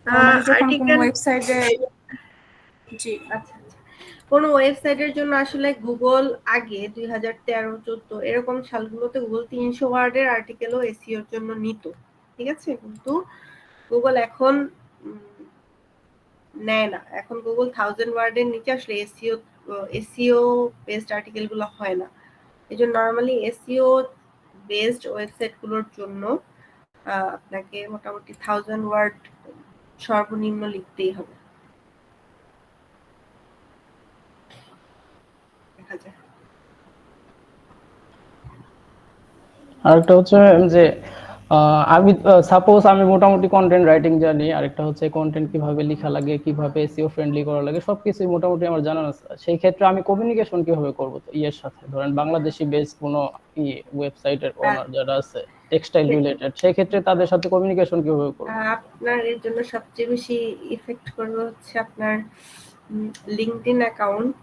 নর্মালি যখন কোনো ওয়েবসাইটে, জি আচ্ছা, কোনো ওয়েবসাইটের জন্য আসলে গুগল আগে 2013-14 এরকম সালগুলোতে গুগল 300 ওয়ার্ডের আর্টিকেলও এসইওর জন্য নিত, ঠিক আছে, কিন্তু গুগল এখন নেয় না। এখন গুগল 1000 ওয়ার্ডের নিচে আসলে এসইও বেসড আর্টিকেল গুলো হয় না। এই জন্য নর্মালি এসইও বেসড ওয়েবসাইট গুলোর জন্য আপনাকে মোটামুটি 1000 ওয়ার্ড সর্বনিম্ন লিখতেই হবে। দেখা যায়। আরেকটা হচ্ছে যে আমি সাপোজ আমি মোটামুটি কন্টেন্ট রাইটিং জানি, আরেকটা হচ্ছে কন্টেন্ট কিভাবে লেখা লাগে, কিভাবে এসইও ফ্রেন্ডলি করা লাগে, সবকিছু মোটামুটি আমার জানা আছে। সেই ক্ষেত্রে আমি কমিউনিকেশন কিভাবে করব ইয়ের সাথে? ধরেন বাংলাদেশি বেসড কোনো ওয়েবসাইটের ওনার যারা আছে টেক্সটাইল রিলেটেড, সেই ক্ষেত্রে তাদের সাথে কমিউনিকেশন কিভাবে করব? আপনার এর জন্য সবচেয়ে বেশি ইফেক্ট করবে হচ্ছে আপনার লিঙ্কডইন অ্যাকাউন্ট।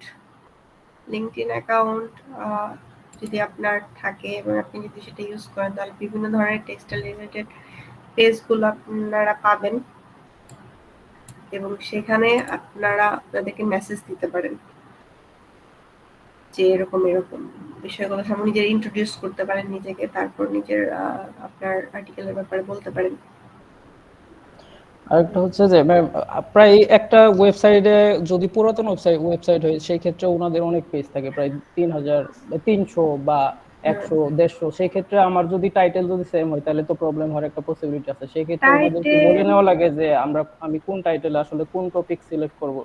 যদি আপনার থাকে এবং আপনি যদি সেটা ইউজ করেন, তাহলে বিভিন্ন ধরনের টেক্সটাইল রিলেটেড পেজগুলো আপনারা পাবেন এবং সেখানে আপনারা আপনাদেরকে মেসেজ দিতে পারেন যে এরকম বিষয়গুলো সম্পর্কে নিজের ইন্ট্রোডিউস করতে পারেন নিজেকে, তারপর নিজের আপনার আর্টিকেলের ব্যাপারে বলতে পারেন। আরেকটা হচ্ছে যে ম্যাম, প্রায় একটা ওয়েবসাইটে যদি পুরাতন ওয়েবসাইট হয় সেই ক্ষেত্রে ওনাদের অনেক পেজ থাকে, প্রায় 3000 300 বা 100 150। সেই ক্ষেত্রে আমার যদি টাইটেল যদি সেম হয় তাহলে তো প্রবলেম হওয়ার একটা পসিবিলিটি আছে। সেই ক্ষেত্রে ওনাদেরকে বলে নেওয়া লাগে যে আমি কোন টাইটেলে আসলে কোন টপিক সিলেক্ট করব,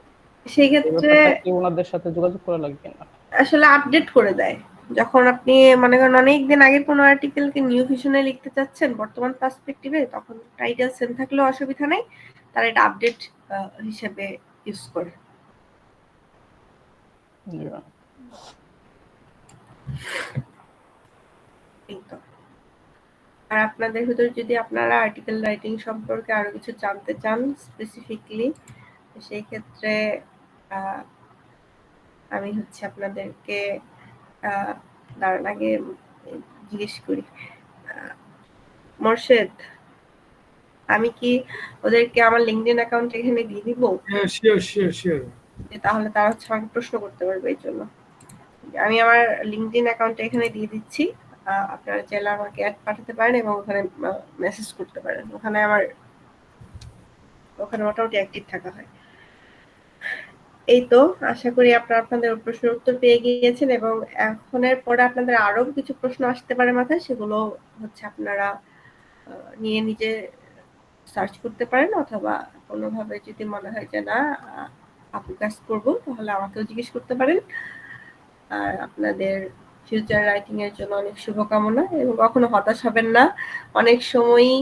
সেই এই ক্ষেত্রে ব্যাপারটা কি ওনাদের সাথে যোগাযোগ করা লাগে কিনা? আসলে আপডেট করে দেয়। যখন আপনি মনে করেন অনেকদিন আগের কোনো আর্টিকেলকে নিউ ভিশনে লিখতে চাচ্ছেন বর্তমান পার্সপেক্টিভে, তখন টাইটেল সেম থাকলেও অসুবিধা নেই, তারা এটা আপডেট হিসেবে ইউজ করে। এই তো। আর আপনাদের ভিতর যদি আপনারা আর্টিকেল রাইটিং সম্পর্কে আরো কিছু জানতে চান স্পেসিফিকলি, সেই ক্ষেত্রে আমি হচ্ছে আপনাদেরকে দাঁড়ান আগে জিজ্ঞেস করি। মোর্শেদ, আমি কি ওদেরকে আমার লিঙ্কডইন অ্যাকাউন্ট এখানে দিয়ে দিব? হ্যাঁ, শিওর। তাহলে তারা হচ্ছে আমাকে প্রশ্ন করতে পারবে। এই জন্য আমি আমার লিঙ্কডইন অ্যাকাউন্ট এখানে দিয়ে দিচ্ছি। আপনারা চাইলে আমাকে অ্যাড পাঠাতে পারেন এবং ওখানে মেসেজ করতে পারেন। ওখানে মোটামুটি অ্যাক্টিভ থাকা হয়। এই তো, আশা করি আপনারা আপনাদের প্রশ্নের উত্তর পেয়ে গিয়েছেন এবং এখনের পরে আপনাদের আরো কিছু প্রশ্ন আসতে পারে মাথায়, সেগুলো হচ্ছে আপনারা নিয়ে নিজে সার্চ করতে পারেন, অথবা কোনোভাবে যদি মনে হয় যে না আপু কাজ করবো, তাহলে আমাকেও জিজ্ঞেস করতে পারেন। আর আপনাদের ফিউচার রাইটিং এর জন্য অনেক শুভকামনা, এবং কখনো হতাশ হবেন না। অনেক সময়ই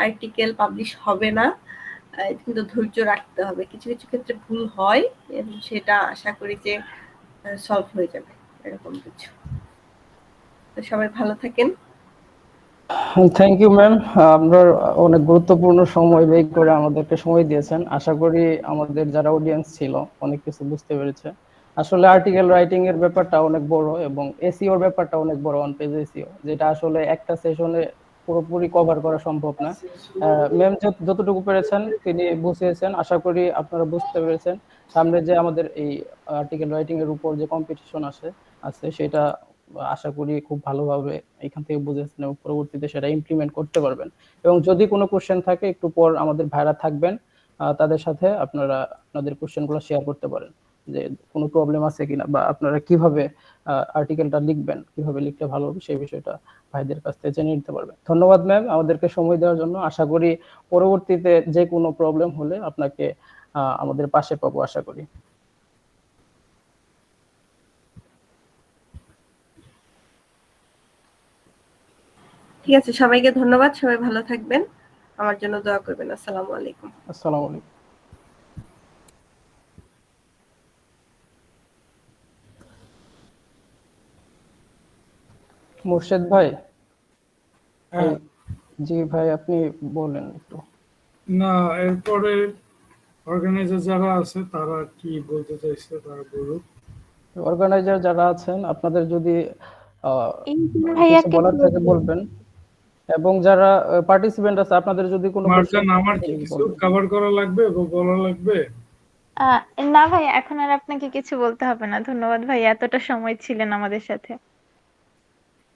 আর্টিকেল পাবলিশ হবে না, কিন্তু ধৈর্য রাখতে হবে। কিছু কিছু ক্ষেত্রে ভুল হয় এবং সেটা আশা করি যে সলভ হয়ে যাবে, এরকম কিছু। তো সবাই ভালো থাকেন। থ্যাংক ইউ ম্যাম, আপনার অনেক গুরুত্বপূর্ণ সময় ব্যয় করে আমাদেরকে সময় দিয়েছেন। আশা করি আমাদের যারা অডিয়েন্স ছিল অনেক কিছু বুঝতে পেরেছে। আসলে আর্টিকেল রাইটিং এর ব্যাপারটা অনেক বড় এবং এসইওর ব্যাপারটা অনেক বড়, অন পেজ এসইও, যেটা আসলে একটা সেশনে পুরোপুরি কভার করা সম্ভব না। ম্যাম যতটুকু পেরেছেন তিনি বুঝিয়েছেন, আশা করি আপনারা বুঝতে পেরেছেন। সামনে যে আমাদের এই আর্টিকেল রাইটিং এর উপর যে কম্পিটিশন আছে সেটা আশা করি খুব ভালোভাবে এখান থেকে বুঝেছেন এবং পরবর্তীতে সেটা ইমপ্লিমেন্ট করতে পারবেন। এবং যদি কোনো কোশ্চেন থাকে একটু পর আমাদের ভাইরা থাকবেন, তাদের সাথে আপনারা আপনাদের কোশ্চেনগুলো শেয়ার করতে পারেন যে কোনো প্রবলেম আছে কিনা, বা আপনারা কিভাবে আর্টিকেলটা লিখবেন, কিভাবে লিখলে ভালো হবে সেই বিষয়টা ভাইদের কাছ থেকে জেনে নিতে পারবেন। ধন্যবাদ ম্যাম আমাদেরকে সময় দেওয়ার জন্য। আশা করি পরবর্তীতে যে কোনো প্রবলেম হলে আপনাকে আমাদের পাশে পাবো আশা করি। ঠিক আছে, সবাইকে ধন্যবাদ। সবাই ভালো থাকবেন, আমার জন্য দোয়া করবেন। আসসালামু আলাইকুম। আসসালামু আলাইকুম। মুর্শেদ ভাই। জি ভাই, আপনি বলেন একটু। না, এরপরে অর্গানাইজার যারা আছে তারা কি বলতে চাইছে তারা বলুক। অর্গানাইজার যারা আছেন আপনাদের যদি ভাইয়াকে কিছু বলার থাকে বলবেন, এবং যারা পার্টিসিপেন্ট আছে আপনাদের যদি কোনো মার্জান, আমার কি কিছু কভার করা লাগবে বা বলা লাগবে? না ভাই, এখন আর আপনাকে কিছু বলতে হবে না। ধন্যবাদ ভাই, এতটা সময় ছিলেন আমাদের সাথে।